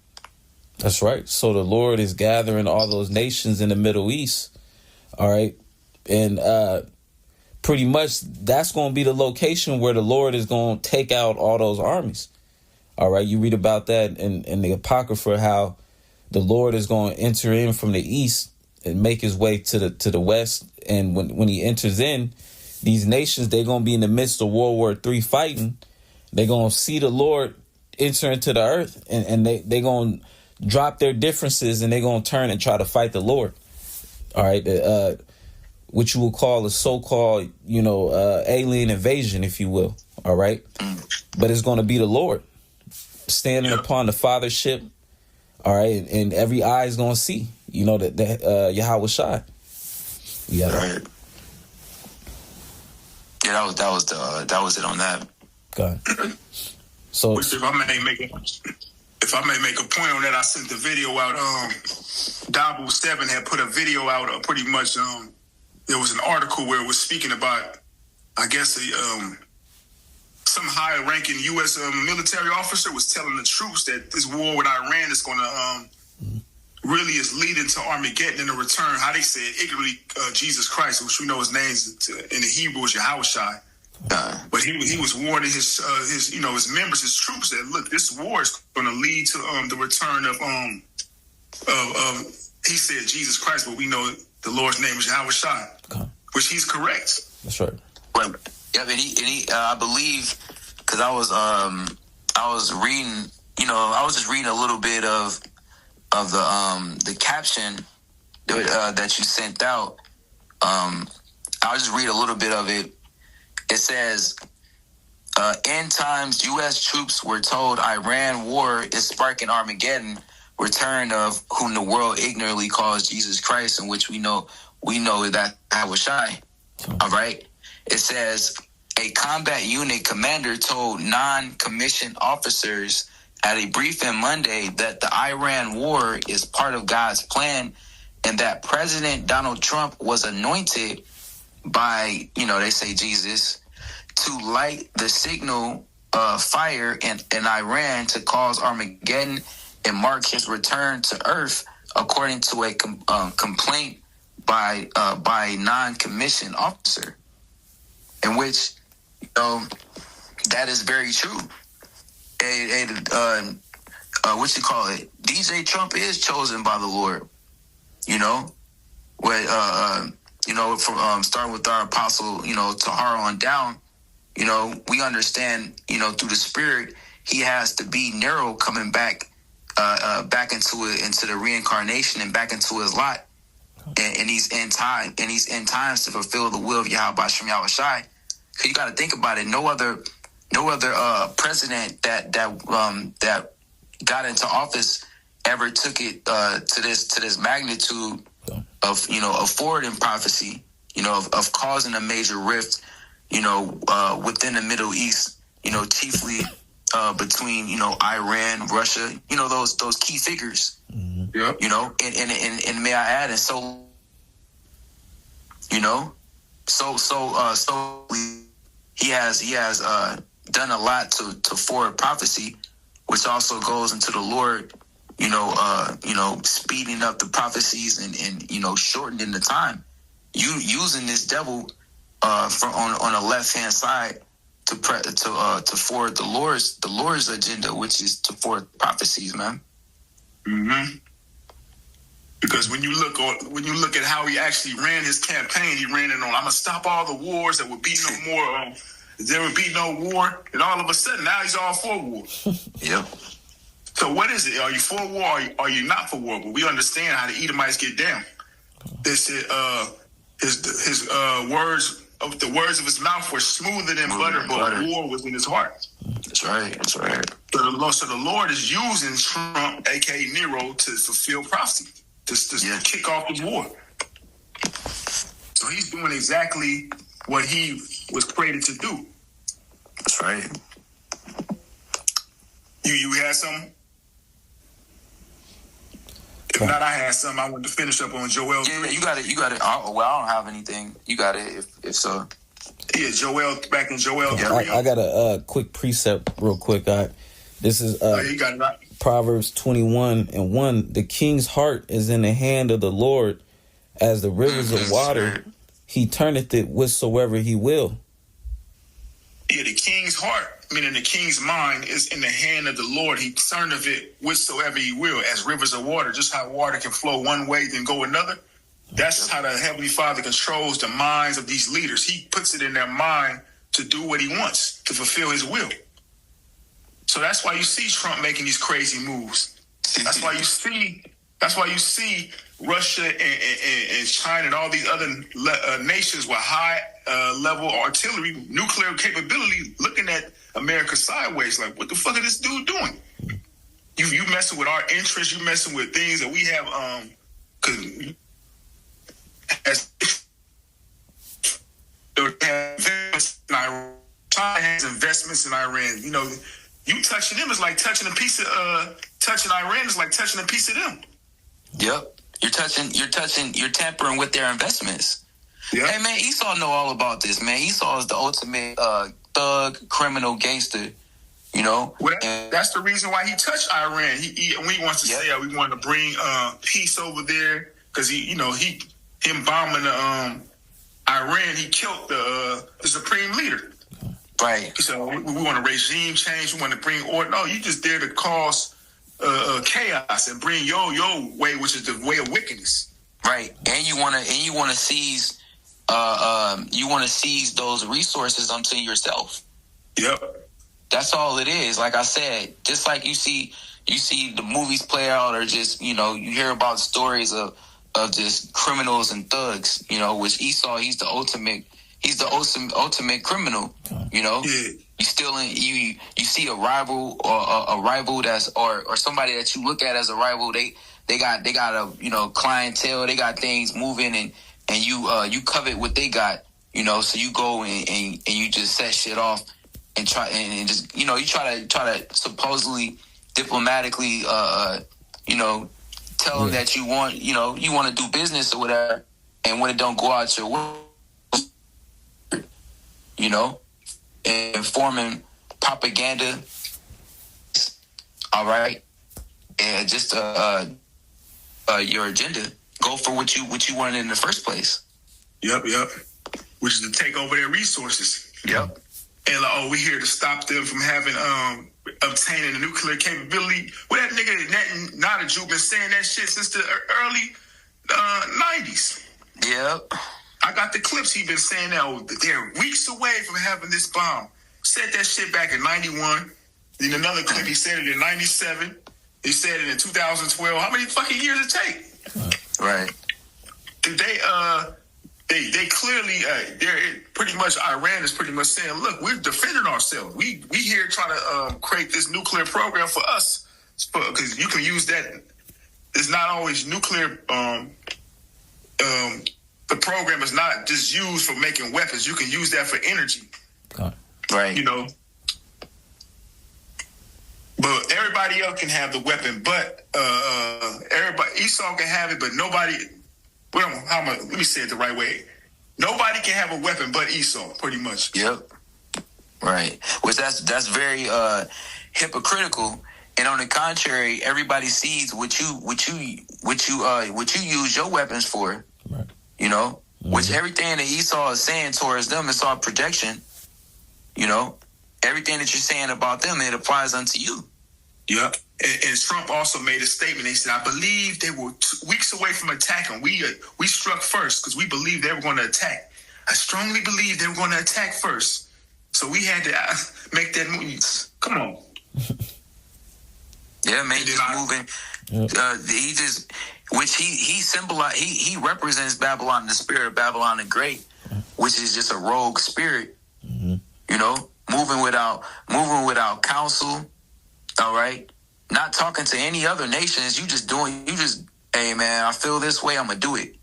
That's right. So the Lord is gathering all those nations in the Middle East. All right. And pretty much that's going to be the location where the Lord is going to take out all those armies. All right. You read about that in the Apocrypha, how the Lord is going to enter in from the east and make his way to the west. And when he enters in, these nations, they're going to be in the midst of World War III fighting. They're going to see the Lord enter into the earth, and they're going to drop their differences, and they're going to turn and try to fight the Lord. All right. Which you will call a so-called, alien invasion, if you will. All right. But it's going to be the Lord standing upon the fathership. All right. And every eye is going to see, that Yahweh Shai. Yeah. Right. Yeah, that was it on that. God. So if I may make a point on that, I sent the video out. Double 7 had put a video out. Pretty much, there was an article where it was speaking about, I guess, some high-ranking U.S. Military officer was telling the troops that this war with Iran is going to really is leading to Armageddon in the return. How they said, ignorantly, Jesus Christ, which we know his name in the Hebrew is Yahweh Shai. But he was warning his members, his troops, that look, this war is going to lead to the return of he said Jesus Christ, but we know the Lord's name is Yahweh Shai, which he's correct. That's right. Well, yeah, and he I believe, because I was reading, I was just reading a little bit of the caption that you sent out. I'll just read a little bit of it. It says, end times, U.S. troops were told Iran war is sparking Armageddon, return of whom the world ignorantly calls Jesus Christ, in which we know that Yahweh Shai. All right. It says, a combat unit commander told non-commissioned officers at a briefing Monday that the Iran war is part of God's plan and that President Donald Trump was anointed by, they say Jesus, to light the signal fire in Iran to cause Armageddon and mark his return to Earth, according to a complaint by a non-commissioned officer, in which that is very true. What you call it? DJ Trump is chosen by the Lord. From starting with our apostle, Tahara on down. We understand, through the Spirit, he has to be Nero coming back into the reincarnation and back into his lot in these end times to fulfill the will of Yahweh Bashem Yahweh Shai. Cause you got to think about it. No other president that got into office ever took it to this magnitude of forwarding prophecy, of causing a major rift, within the Middle East, chiefly between Iran, Russia, those key figures. Mm-hmm. Yeah. And may I add, and so he has done a lot to forward prophecy, which also goes into the Lord, speeding up the prophecies and shortening the time. You using this devil on the left hand side to forward the Lord's agenda, which is to forward prophecies, man. Mm-hmm. Because when you look at how he actually ran his campaign, he ran it on, I'm gonna stop all the wars. There would be no more. There would be no war, and all of a sudden now he's all for war. Yep. So what is it? Are you for war? Or are you not for war? But we understand how the Edomites get down. They said his words. The words of his mouth were smoother than butter, but war was in his heart. That's right. So the Lord is using Trump, aka Nero, to fulfill prophecy, to kick off the war. So he's doing exactly what he was created to do. That's right. You had something? If not, I had something. I wanted to finish up on Joel. Yeah, you got it. I don't have anything. You got it, if so. Yeah, Joel, back in Joel 3. I got a quick precept real quick. This is you got it right. Proverbs 21:1. The king's heart is in the hand of the Lord, as the rivers of water. He turneth it whithersoever he will. Yeah, the king's heart, meaning the king's mind, is in the hand of the Lord. He turneth it whithersoever he will, as rivers of water. Just how water can flow one way, then go another. That's how the Heavenly Father controls the minds of these leaders. He puts it in their mind to do what he wants, to fulfill his will. So that's why you see Trump making these crazy moves. That's why you see Russia and China and all these other nations with high level artillery, nuclear capability, looking at America sideways, like, what the fuck is this dude doing? You messing with our interests, you messing with things that we have, China has investments in Iran. You touching them is like touching a piece of touching Iran is like touching a piece of them. Yep. You're tampering with their investments. Yep. Hey man, Esau know all about this, man. Esau is the ultimate thug, criminal, gangster. Well, that's the reason why he touched Iran. He wants to say we want to bring peace over there, because him bombing Iran, he killed the supreme leader. Right. So we want a regime change. We want to bring order. No, you just there to cause chaos and bring your way, which is the way of wickedness. Right. And you want to seize those resources unto yourself. Yep. That's all it is. Like I said, just like you see the movies play out, or just you hear about stories of just criminals and thugs. Which Esau, he's the ultimate criminal. Yeah. You stealing. You see a rival or a rival that's or somebody that you look at as a rival. They got a clientele. They got things moving, and you covet what they got. So you go and you just set shit off and try and just you try to supposedly diplomatically, tell them that you want to do business or whatever, and when it don't go out your way, and forming propaganda, all right, and just your agenda. Go for what you wanted in the first place. Yep. Which is to take over their resources. Yep. And we're here to stop them from having obtaining the nuclear capability. Well, that nigga Notaju been saying that shit since the early 90s. Yep. I got the clips. He been saying that they're weeks away from having this bomb. Said that shit back in 91. Then another clip, he said it in 97. He said it in 2012. How many fucking years it take? Right. They clearly, they're pretty much, Iran is pretty much saying, look, we're defending ourselves. We here trying to create this nuclear program for us, because you can use that. It's not always nuclear. The program is not just used for making weapons. You can use that for energy. Right. But everybody else can have the weapon, but Esau can have it, but nobody. Let me say it the right way. Nobody can have a weapon but Esau, pretty much. Yep. Right. Which that's very hypocritical. And on the contrary, everybody sees what you use your weapons for. Right. Which everything that Esau is saying towards them is all projection. Everything that you're saying about them, it applies unto you. Yep. And Trump also made a statement. He said, I believe they were weeks away from attacking. We struck first because we believed they were going to attack. I strongly believe they were going to attack first. So we had to make that move. Come on. Yeah, man, just moving. He just, which he symbolized, he represents Babylon, the spirit of Babylon the Great, which is just a rogue spirit. Mm-hmm. Moving without counsel. All right. Not talking to any other nations. Hey man, I feel this way, I'm gonna do it.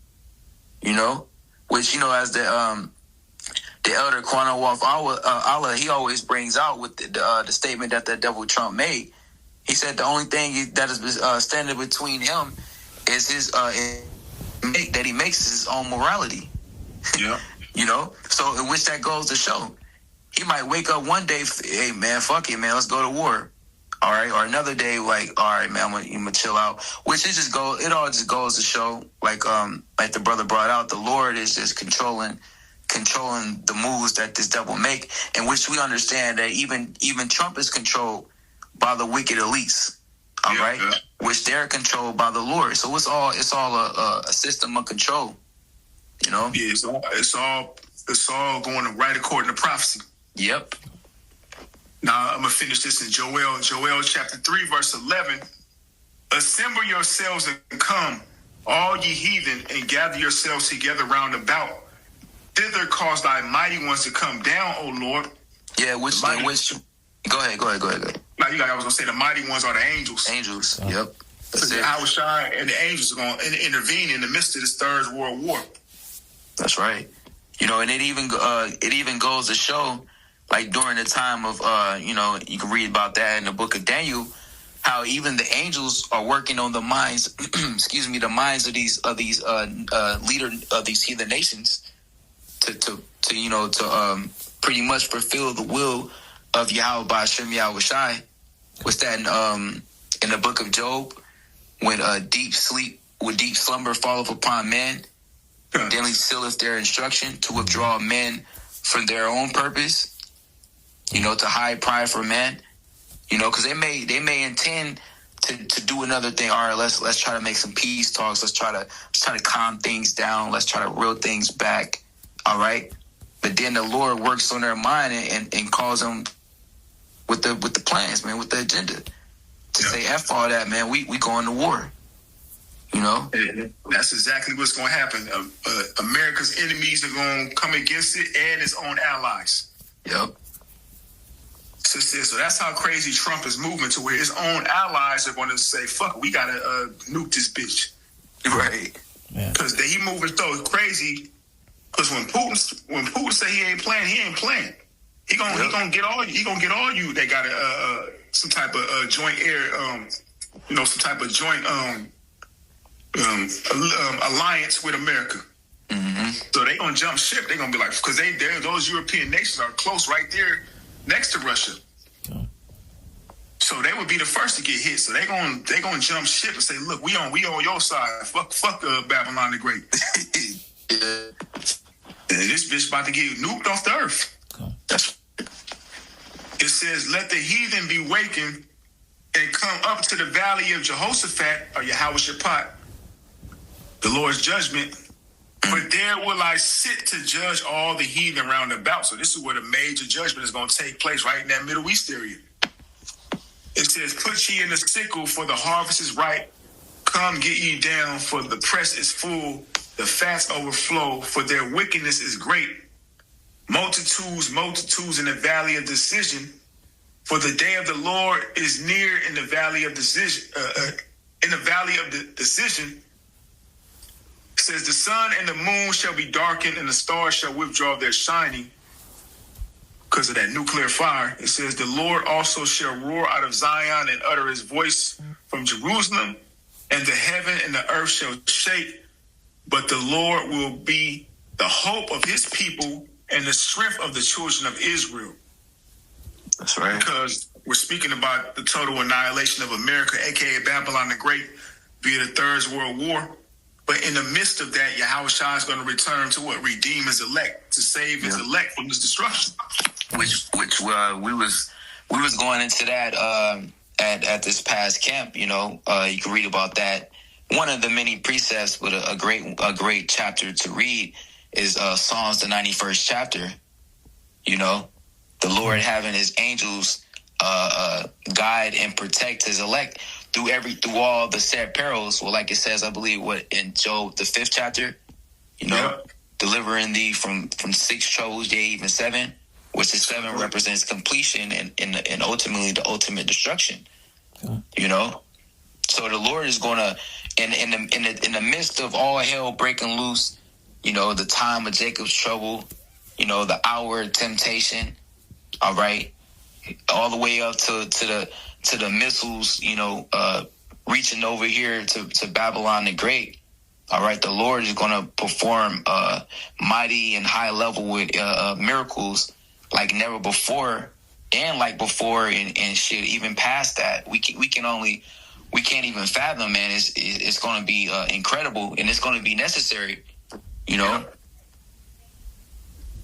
Which, as the elder Kwanawaf Allah, he always brings out with the statement that the devil Trump made. He said the only thing that is standing between him is his that he makes is his own morality. Yeah. So in which that goes to show. He might wake up one day, hey man, fuck it, man, let's go to war. All right, or another day, like, all right, man, I'm gonna chill out. Which it all just goes to show, like the brother brought out, the Lord is just controlling the moves that this devil make, in which we understand that even Trump is controlled by the wicked elites. All right, which they're controlled by the Lord. So it's all a system of control. Yeah, it's all going right according to prophecy. Yep. Now, I'm going to finish this in Joel chapter 3, verse 11. Assemble yourselves and come, all ye heathen, and gather yourselves together round about. Thither cause thy mighty ones to come down, O Lord. Yeah, which go ahead. Now, I was going to say the mighty ones are the angels. Angels, yep. So Yahushua and the angels are going to intervene in the midst of this Third World War. That's right. And it even goes to show, like during the time of, you can read about that in the book of Daniel, how even the angels are working on the minds, the minds of these leader of these heathen nations to pretty much fulfill the will of Yahweh Ba'ashem Yahushai. What's that in the book of Job, when deep slumber falleth upon man, then he sealeth their instruction to withdraw men from their own purpose. To hide pride for men, because they may intend to do another thing. All right, let's try to make some peace talks. Let's try to calm things down. Let's try to reel things back. All right, but then the Lord works on their mind and calls them with the plans, man, with the agenda to say F all that, man. We going to war. That's exactly what's going to happen. America's enemies are going to come against it and its own allies. Yep. So that's how crazy Trump is moving, to where his own allies are going to say, fuck, we got to nuke this bitch. Right. Because he moving so crazy. Because when Putin say he ain't playing, he ain't playing. He gonna get all you that got some type of joint air, some type of joint alliance with America. Mm-hmm. So they gonna jump ship. They gonna be like, because those European nations are close right there next to Russia. So they would be the first to get hit. So they gonna jump ship and say, look, we on your side. Fuck Babylon the Great. Yeah. And this bitch about to get nuked off the earth. It says, let the heathen be wakened and come up to the valley of Jehoshaphat, or Yehoshaphat, the Lord's judgment. For there will I sit to judge all the heathen round about. So this is where the major judgment is going to take place, right in that Middle East area. It says, put ye in the sickle, for the harvest is ripe. Come get ye down, for the press is full. The fats overflow, for their wickedness is great. Multitudes in the valley of decision. For the day of the Lord is near in the valley of decision. It says, the sun and the moon shall be darkened, and the stars shall withdraw their shining because of that nuclear fire. It says, the Lord also shall roar out of Zion and utter his voice from Jerusalem, and the heaven and the earth shall shake. But the Lord will be the hope of his people and the strength of the children of Israel. That's right. Because we're speaking about the total annihilation of America, a.k.a. Babylon the Great, via the Third World War. But in the midst of that, Yahushua is going to return to what? Redeem his elect, to save his elect from this destruction. Which we was going into that at this past camp. You can read about that. One of the many precepts, but a great chapter to read is Psalms, the 91st chapter. The Lord having his angels guide and protect his elect through all the sad perils. Well, like it says, I believe, in Job, the 5th chapter, delivering thee from 6 troubles, yea, even 7, which the 7 represents completion and ultimately the ultimate destruction. So the Lord is going to, in the midst of all hell breaking loose, the time of Jacob's trouble, the hour of temptation, all right, all the way up to the missiles, reaching over here to Babylon the Great. All right, the Lord is going to perform mighty and high level with miracles like never before, and like before, and shit even past that. We can't even fathom, man. It's going to be incredible, and it's going to be necessary. Even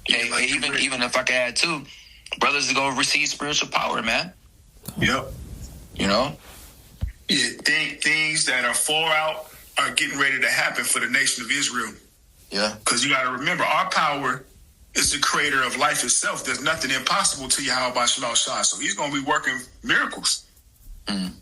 if I could add too, brothers are going to receive spiritual power, man. Yep. Things that are far out are getting ready to happen for the nation of Israel. Yeah. Because you got to remember, our power is the creator of life itself. There's nothing impossible to Yahweh Shema Shah. So he's going to be working miracles. Mm.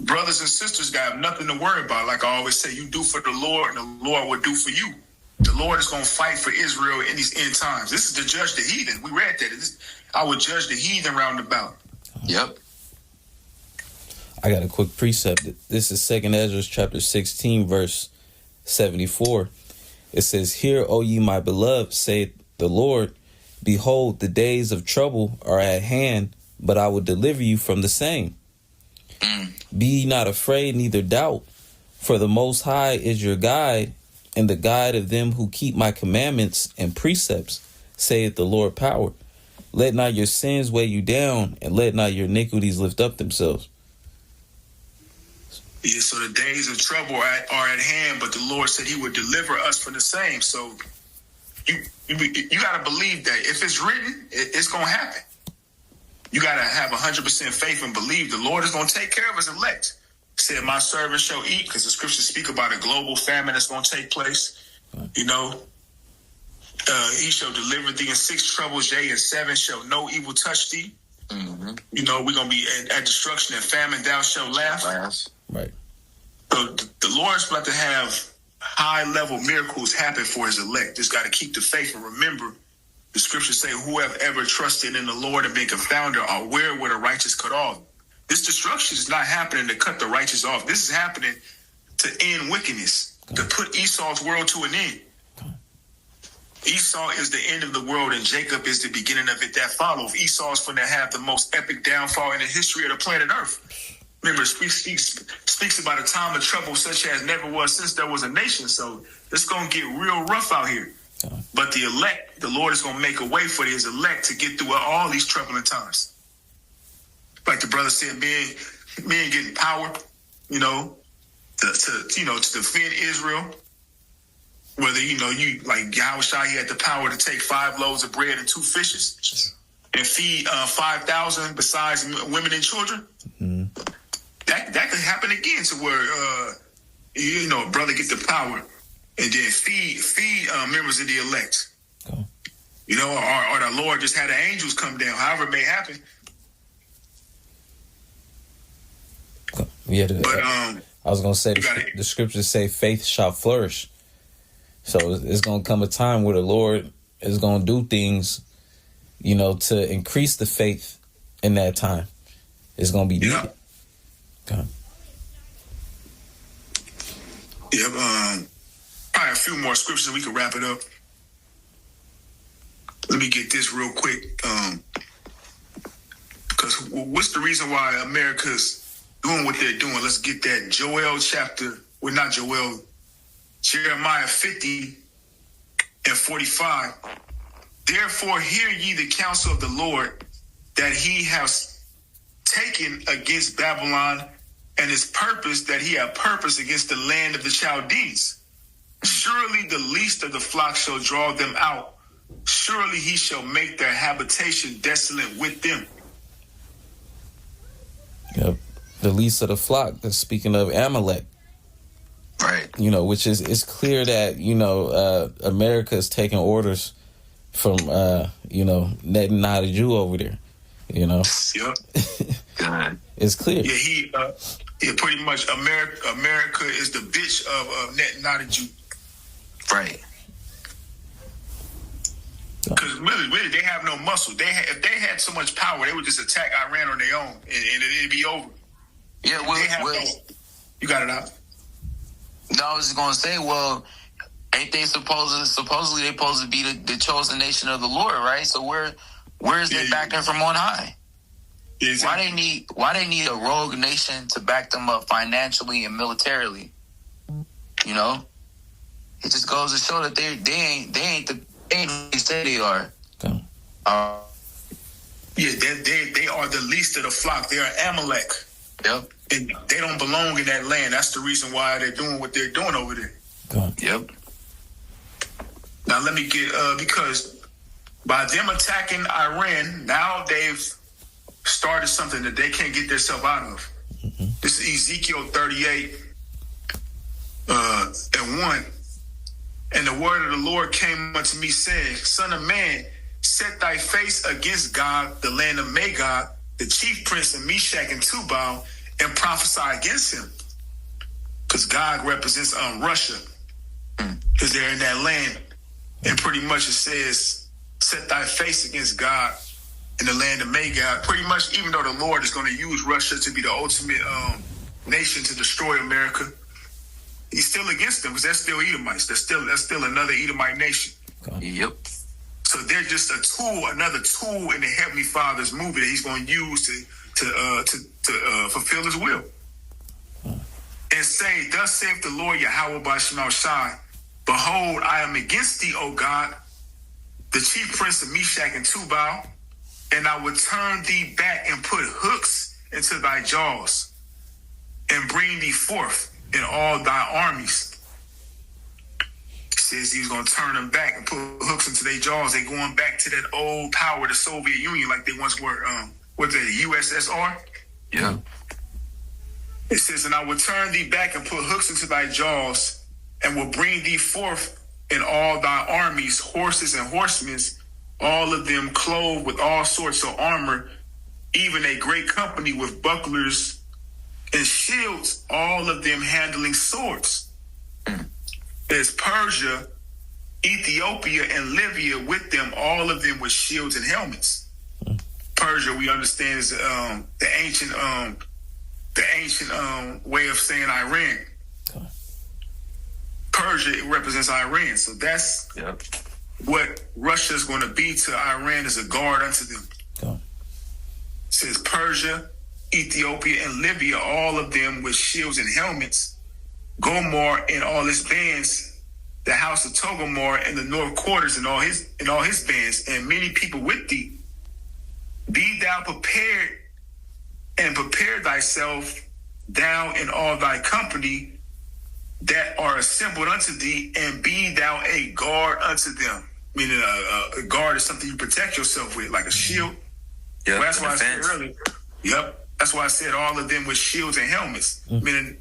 Brothers and sisters got nothing to worry about. Like I always say, you do for the Lord, and the Lord will do for you. The Lord is going to fight for Israel in these end times. This is to judge the heathen. We read that. I will judge the heathen round about. Yep. I got a quick precept. This is 2nd Ezra chapter 16, verse 74. It says, hear, O ye my beloved, saith the Lord, behold, the days of trouble are at hand, but I will deliver you from the same. Be ye not afraid, neither doubt, for the Most High is your guide, and the guide of them who keep my commandments and precepts, saith the Lord power. Let not your sins weigh you down, and let not your iniquities lift up themselves. Yeah, so the days of trouble are at hand, but the Lord said he would deliver us from the same. So you got to believe that. If it's written, it's going to happen. You got to have 100% faith and believe the Lord is going to take care of his elect. He said, my servants shall eat, because the scriptures speak about a global famine that's going to take place. He shall deliver thee in 6 troubles, yea, and 7 shall no evil touch thee. Mm-hmm. We're going to be at destruction and famine, thou shalt laugh. Right. So the Lord's about to have high-level miracles happen for his elect. Just got to keep the faith and remember the scriptures say, who have ever trusted in the Lord and been confounded are where the righteous cut off. This destruction is not happening to cut the righteous off. This is happening to end wickedness, to put Esau's world to an end. Esau is the end of the world and Jacob is the beginning of it that follows. Esau is going to have the most epic downfall in the history of the planet Earth. Remember, it speaks about a time of trouble such as never was since there was a nation. So it's going to get real rough out here. But the elect, the Lord is going to make a way for his elect to get through all these troubling times. Like the brother said, men getting power, to defend Israel. Whether, you like Yahushua, he had the power to take 5 loaves of bread and 2 fishes and feed 5,000 besides women and children. Mm-hmm. That could happen again to where, a brother get the power and then feed members of the elect. Oh. Or the Lord just had the angels come down, however it may happen. Yeah, I was going to say, the scriptures say faith shall flourish. So it's going to come a time where the Lord is going to do things, to increase the faith in that time. It's going to be needed. Okay. Yeah, probably a few more scriptures and we can wrap it up. Let me get this real quick. Because what's the reason why America's doing what they're doing? Let's get that. Jeremiah 50:45. Therefore hear ye the counsel of the Lord, that he has taken against Babylon, and his purpose that he hath purpose against the land of the Chaldees. Surely the least of the flock shall draw them out. Surely he shall make their habitation desolate with them. Yep. The least of the flock. That's speaking of Amalek. Right. Which is, it's clear that, America is taking orders from, Netanyahu over there, Yep. It's clear. Yeah, pretty much America is the bitch of Netanyahu. Right. Because really, they have no muscle. If they had so much power, they would just attack Iran on their own, and it'd be over. Yeah, you got it out. No, I was just gonna say, ain't they supposedly they supposed to be the chosen nation of the Lord, right? So where's their backing from on high? Exactly. Why they need a rogue nation to back them up financially and militarily? It just goes to show that they ain't who they say they are. Okay. They are the least of the flock. They are Amalek. Yep. And they don't belong in that land. That's the reason why they're doing what they're doing over there. Okay. Yep. Now let me get because by them attacking Iran, now they've started something that they can't get themselves out of. Mm-hmm. This is Ezekiel 38:1. And the word of the Lord came unto me, saying, Son of man, set thy face against Gog, the land of Magog, the chief prince of Meshach and Tubal, and prophesy against him. Because Gog represents Russia. Because they're in that land. And pretty much it says, set thy face against God in the land of Magog. Pretty much, even though the Lord is going to use Russia to be the ultimate nation to destroy America, he's still against them because they're still Edomites. That's still another Edomite nation. Okay. Yep. So they're just a tool, another tool in the Heavenly Father's movie that he's going to use to fulfill his will. And say, thus saith the Lord Yahweh Bashmal Shai, behold, I am against thee, O God, the chief prince of Meshach and Tubal, and I will turn thee back and put hooks into thy jaws, and bring thee forth in all thy armies. He says he's going to turn them back and put hooks into their jaws. They're going back to that old power, the Soviet Union, like they once were, what's it, the USSR? Yeah. It says, and I will turn thee back and put hooks into thy jaws, and will bring thee forth in all thy armies, horses and horsemen, all of them clothed with all sorts of armor, even a great company with bucklers and shields, all of them handling swords. There's Persia, Ethiopia, and Libya with them, all of them with shields and helmets. Persia, we understand, is the ancient way of saying Iran. Persia, it represents Iran. So that's what Russia is going to be to Iran is a guard unto them. Okay. It says Persia, Ethiopia, and Libya, all of them with shields and helmets. Gomor and all his bands, the house of Togomor and the north quarters and all his bands, and many people with thee. Be thou prepared and prepare thyself, thou and all thy company that are assembled unto thee, and be thou a guard unto them. Meaning a guard is something you protect yourself with, like a shield. Yep, Well, that's why I said earlier. Yep. That's why I said all of them with shields and helmets. Meaning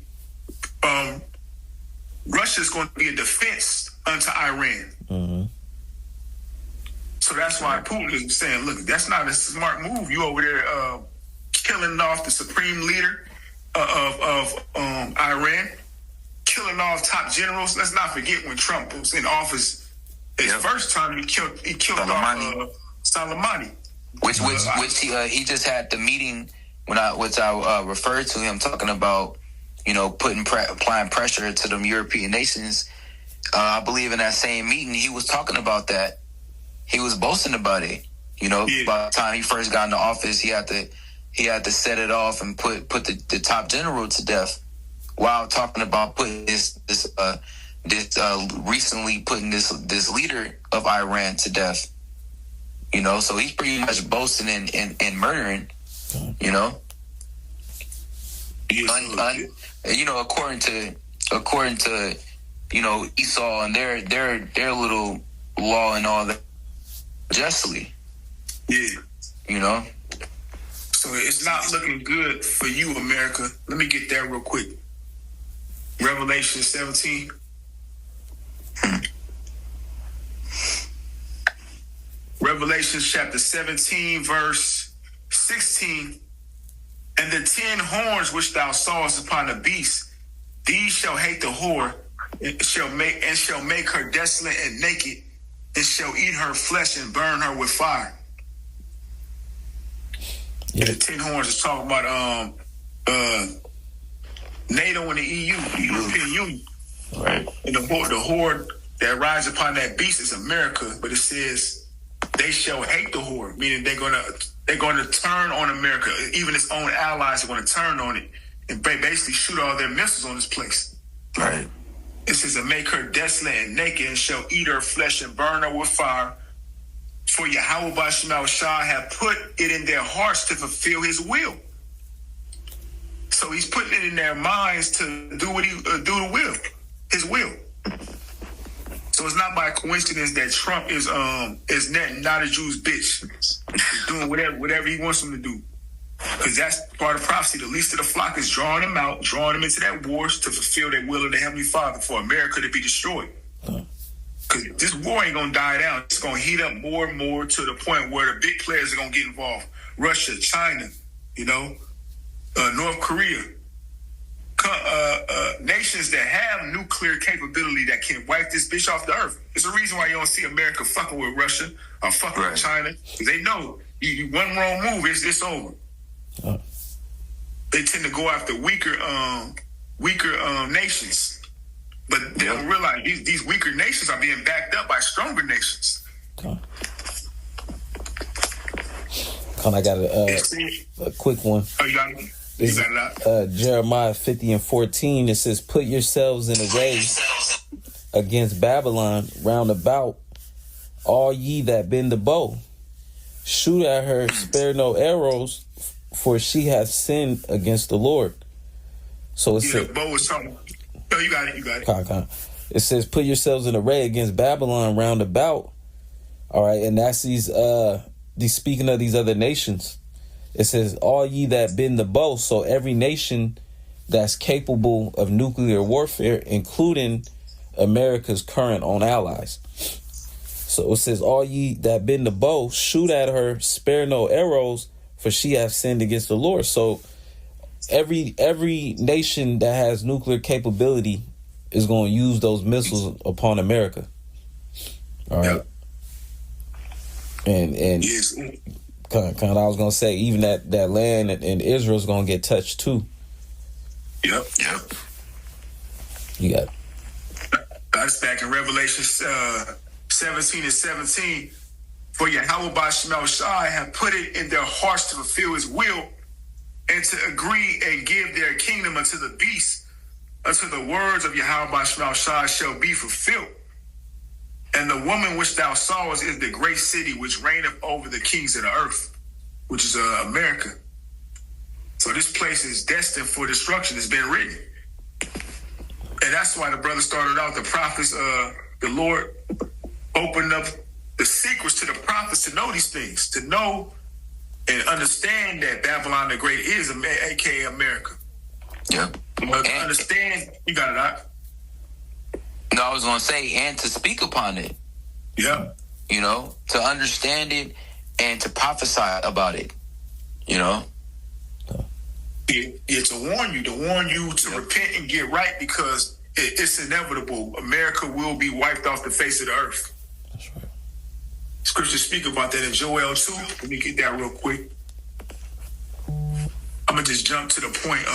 Russia is going to be a defense unto Iran. Mm-hmm. So that's why Putin is saying, look, that's not a smart move. You over there killing off the supreme leader of Iran, killing off top generals. Let's not forget when Trump was in office, his first time he killed off Soleimani. Which he just had the meeting when I referred to him talking about, applying pressure to them European nations. I believe in that same meeting he was talking about that. He was boasting about it. By the time he first got into office, he had to set it off and put the top general to death, while talking about putting recently putting this leader of Iran to death. So he's pretty much boasting and murdering. According to Esau and their little law and all that, justly. Yeah. So it's not looking good for you, America. Let me get that real quick. Revelation 17. Revelation chapter 17, verse 16. And the 10 horns which thou sawest upon the beast, these shall hate the whore, and shall make her desolate and naked, and shall eat her flesh and burn her with fire. Yeah. The 10 horns is talking about NATO and the EU, the European Union. Right. And the horde that rides upon that beast is America, but it says they shall hate the horde, meaning they're gonna turn on America. Even its own allies are gonna turn on it and basically shoot all their missiles on this place. Right. It says, and make her desolate and naked, and shall eat her flesh and burn her with fire. For Yahweh Bashimah Shah have put it in their hearts to fulfill his will. So he's putting it in their minds to do what his will. So it's not by coincidence that Trump is not a Jew's bitch. He's doing whatever he wants them to do. Because that's part of prophecy. The least of the flock is drawing them out, drawing them into that wars to fulfill their will of the Heavenly Father for America to be destroyed. Because this war ain't going to die down. It's going to heat up more and more to the point where the big players are going to get involved. Russia, China, North Korea. Nations that have nuclear capability that can wipe this bitch off the earth. It's the reason why you don't see America fucking with Russia or fucking with China. Because they know you one wrong move, it's over. They tend to go after weaker nations. But they don't realize these weaker nations are being backed up by stronger nations. I got a quick one. Oh, you got it? Jeremiah 50:14. It says, "Put yourselves in array against Babylon round about, all ye that bend the bow. Shoot at her, spare no arrows, for she hath sinned against the Lord." So it says, bow is something. No, you got it. It says, "Put yourselves in array against Babylon round about." All right, and that's these speaking of these other nations. It says, "All ye that bend the bow." So every nation that's capable of nuclear warfare, including America's current own allies. So it says, "All ye that bend the bow, shoot at her, spare no arrows, for she hath sinned against the Lord." So every nation that has nuclear capability is going to use those missiles upon America. All right. And yes. Kind of, I was going to say, even that land in Israel is going to get touched too. Yep. You got it. That's back in Revelation 17 and 17, for Yahweh Bashmel Shai have put it in their hearts to fulfill his will and to agree and give their kingdom unto the beast, until the words of Yahweh Bashmel Shai shall be fulfilled. And the woman which thou sawest is the great city which reigneth over the kings of the earth, which is America. So this place is destined for destruction. It's been written. And that's why the brother started out, the prophets, the Lord opened up the secrets to the prophets to know these things, to know and understand that Babylon the Great is, a.k.a. America. Yeah. But to understand, you got it out. No, I was going to say, and to speak upon it. Yeah. You know, to understand it and to prophesy about it. You know? Yeah, to warn you to repent and get right, because it's inevitable. America will be wiped off the face of the earth. That's right. Scriptures speak about that in Joel 2. Let me get that real quick. I'm going to just jump to the point.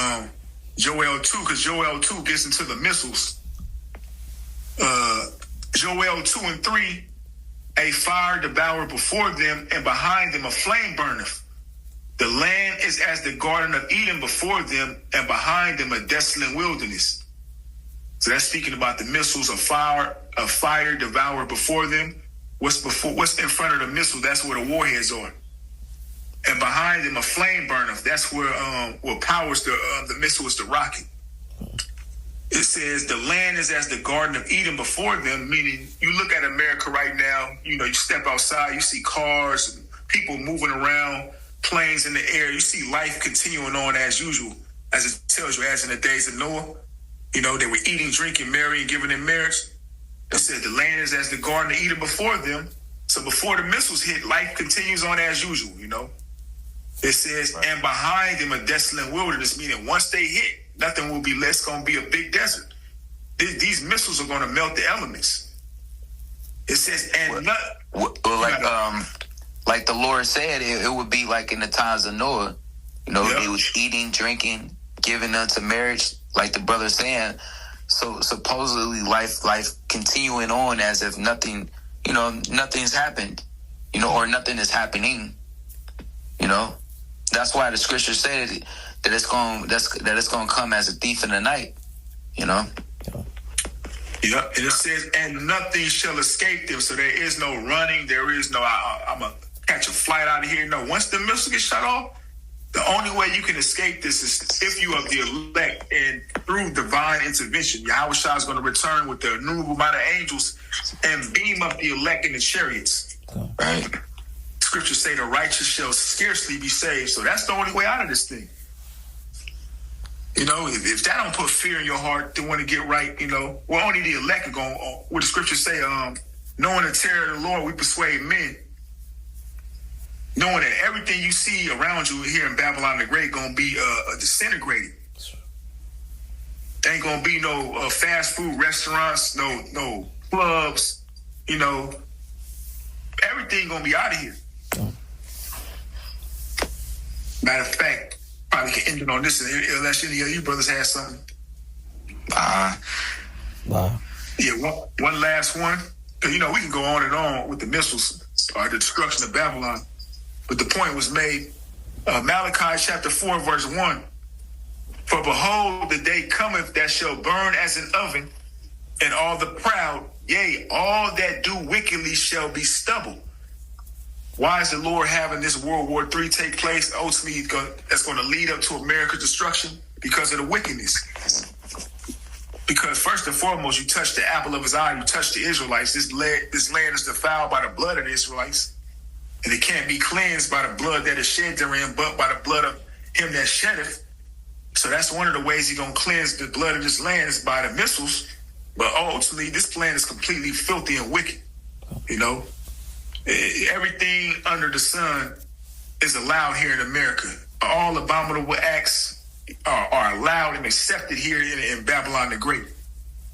Joel 2, because Joel 2 gets into the missiles. Joel 2 and 3, a fire devoured before them, and behind them a flame burneth. The land is as the Garden of Eden before them, and behind them a desolate wilderness. So that's speaking about the missiles of fire devoured before them. What's in front of the missile? That's where the warheads are. And behind them a flame burneth. That's where what powers the missile is the rocket. It says the land is as the Garden of Eden before them, meaning you look at America right now, you know, you step outside, you see cars, and people moving around, planes in the air. You see life continuing on as usual, as it tells you, as in the days of Noah. You know, they were eating, drinking, marrying, giving in marriage. It said the land is as the Garden of Eden before them. So before the missiles hit, life continues on as usual, you know. It says, right. And behind them a desolate wilderness, meaning once they hit, nothing will be less, going to be a big desert. These missiles are going to melt the elements. It says, and like the Lord said, it would be like in the times of Noah. You know, They was eating, drinking, giving unto marriage, like the brother saying. So supposedly life continuing on as if nothing, you know, nothing's happened, you know, or nothing is happening. You know, that's why the scripture said that it's going to come as a thief in the night. You know. Yeah, and it says, and nothing shall escape them. So there is no running. There is no, I'm going to catch a flight out of here. No, once the missile gets shut off, the only way you can escape this is if you are the elect, and through divine intervention, Yahweh Shai is going to return with the innumerable amount of angels and beam up the elect in the chariots. Right. Scriptures say the righteous shall scarcely be saved. So that's the only way out of this thing. You know, if that don't put fear in your heart to want to get right, you know, well, only the elect are going, what the scriptures say, knowing the terror of the Lord, we persuade men. Knowing that everything you see around you here in Babylon the Great going to be disintegrated. There ain't going to be no fast food restaurants, no clubs, you know. Everything going to be out of here. Matter of fact, probably can end it on this unless any of you brothers had something. Yeah, one last one. You know, we can go on and on with the missiles or the destruction of Babylon. But the point was made. Malachi chapter 4, verse 1. For behold, the day cometh that shall burn as an oven, and all the proud, yea, all that do wickedly shall be stubble. Why is the Lord having this World War III take place? Ultimately, that's going to lead up to America's destruction because of the wickedness. Because first and foremost, you touch the apple of his eye, you touch the Israelites. This land is defiled by the blood of the Israelites. And it can't be cleansed by the blood that is shed therein, but by the blood of him that sheddeth. So that's one of the ways he's going to cleanse the blood of this land is by the missiles. But ultimately, this land is completely filthy and wicked. You know, everything under the sun is allowed here in America. All abominable acts are allowed and accepted here in Babylon the Great.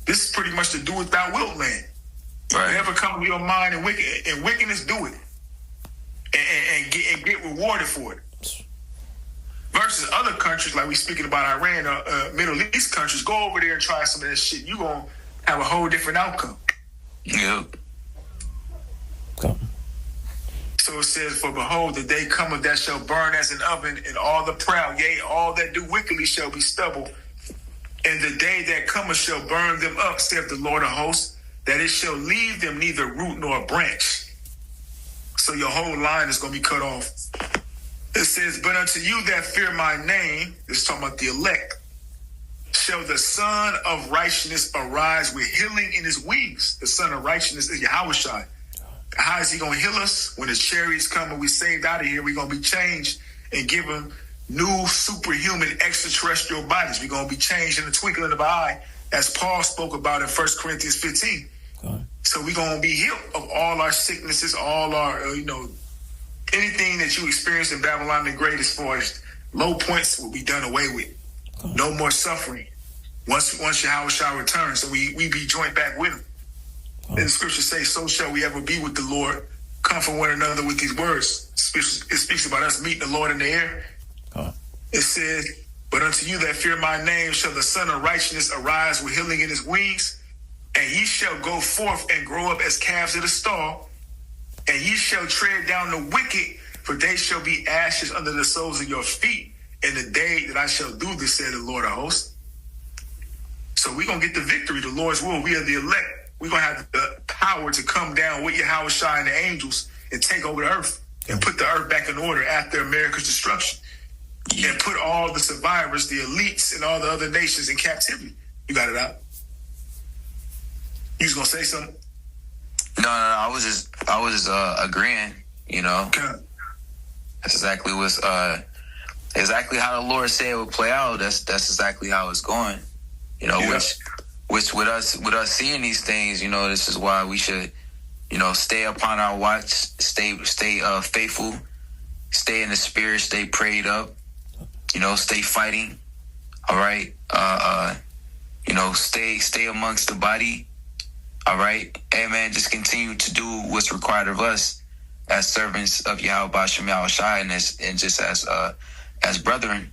This is pretty much the do it thou wilt land. Right. Whatever comes to your mind and wickedness, do it. And get rewarded for it. Versus other countries, like we speaking about Iran, Middle East countries, go over there and try some of that shit. You're going to have a whole different outcome. Yeah. So it says, for behold, the day cometh that shall burn as an oven, and all the proud, yea, all that do wickedly shall be stubble. And the day that cometh shall burn them up, saith the Lord of hosts, that it shall leave them neither root nor branch. So your whole line is going to be cut off. It says, but unto you that fear my name, this is talking about the elect, shall the Son of Righteousness arise with healing in his wings. The Son of Righteousness is Yahushua. How is he going to heal us? When his chariots come and we saved out of here, we're going to be changed and given new superhuman extraterrestrial bodies. We're going to be changed in the twinkling of an eye, as Paul spoke about in 1 Corinthians 15. So we're going to be healed of all our sicknesses, all our, anything that you experienced in Babylon the Great as far as low points will be done away with. No more suffering. Once Yahushua returns, so we be joined back with him. And the scriptures say, so shall we ever be with the Lord. Comfort one another with these words. It speaks about us meeting the Lord in the air. It says, but unto you that fear my name shall the Son of Righteousness arise with healing in his wings, and ye shall go forth and grow up as calves of the stall, and ye shall tread down the wicked, for they shall be ashes under the soles of your feet in the day that I shall do this, said the Lord of hosts. So we're going to get the victory, the Lord's will. We are the elect. We're going to have the power to come down with Yahushua and the angels and take over the earth and put the earth back in order after America's destruction. And put all the survivors, the elites, and all the other nations in captivity. You got it out. You was going to say something? No, I was just agreeing, Okay. That's exactly exactly how the Lord said it would play out. That's exactly how it's going. Which with us seeing these things, this is why we should, stay upon our watch, stay faithful, stay in the spirit, stay prayed up, stay fighting. All right. Stay amongst the body. All right. Amen. Just continue to do what's required of us as servants of Yahweh Bashem Yahushai and just as brethren,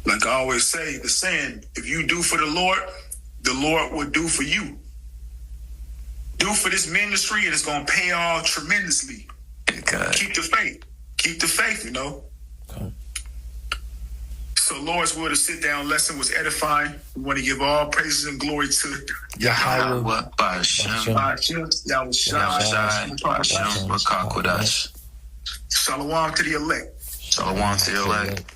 Like I always say, the saying, if you do for the Lord will do for you. Do for this ministry, and it's going to pay off tremendously. Keep the faith. Keep the faith, So Lord's will, the sit-down lesson was edifying. We want to give all praises and glory to Yahweh Bashem Yahushai. Shalom to the elect. Shalom to the elect.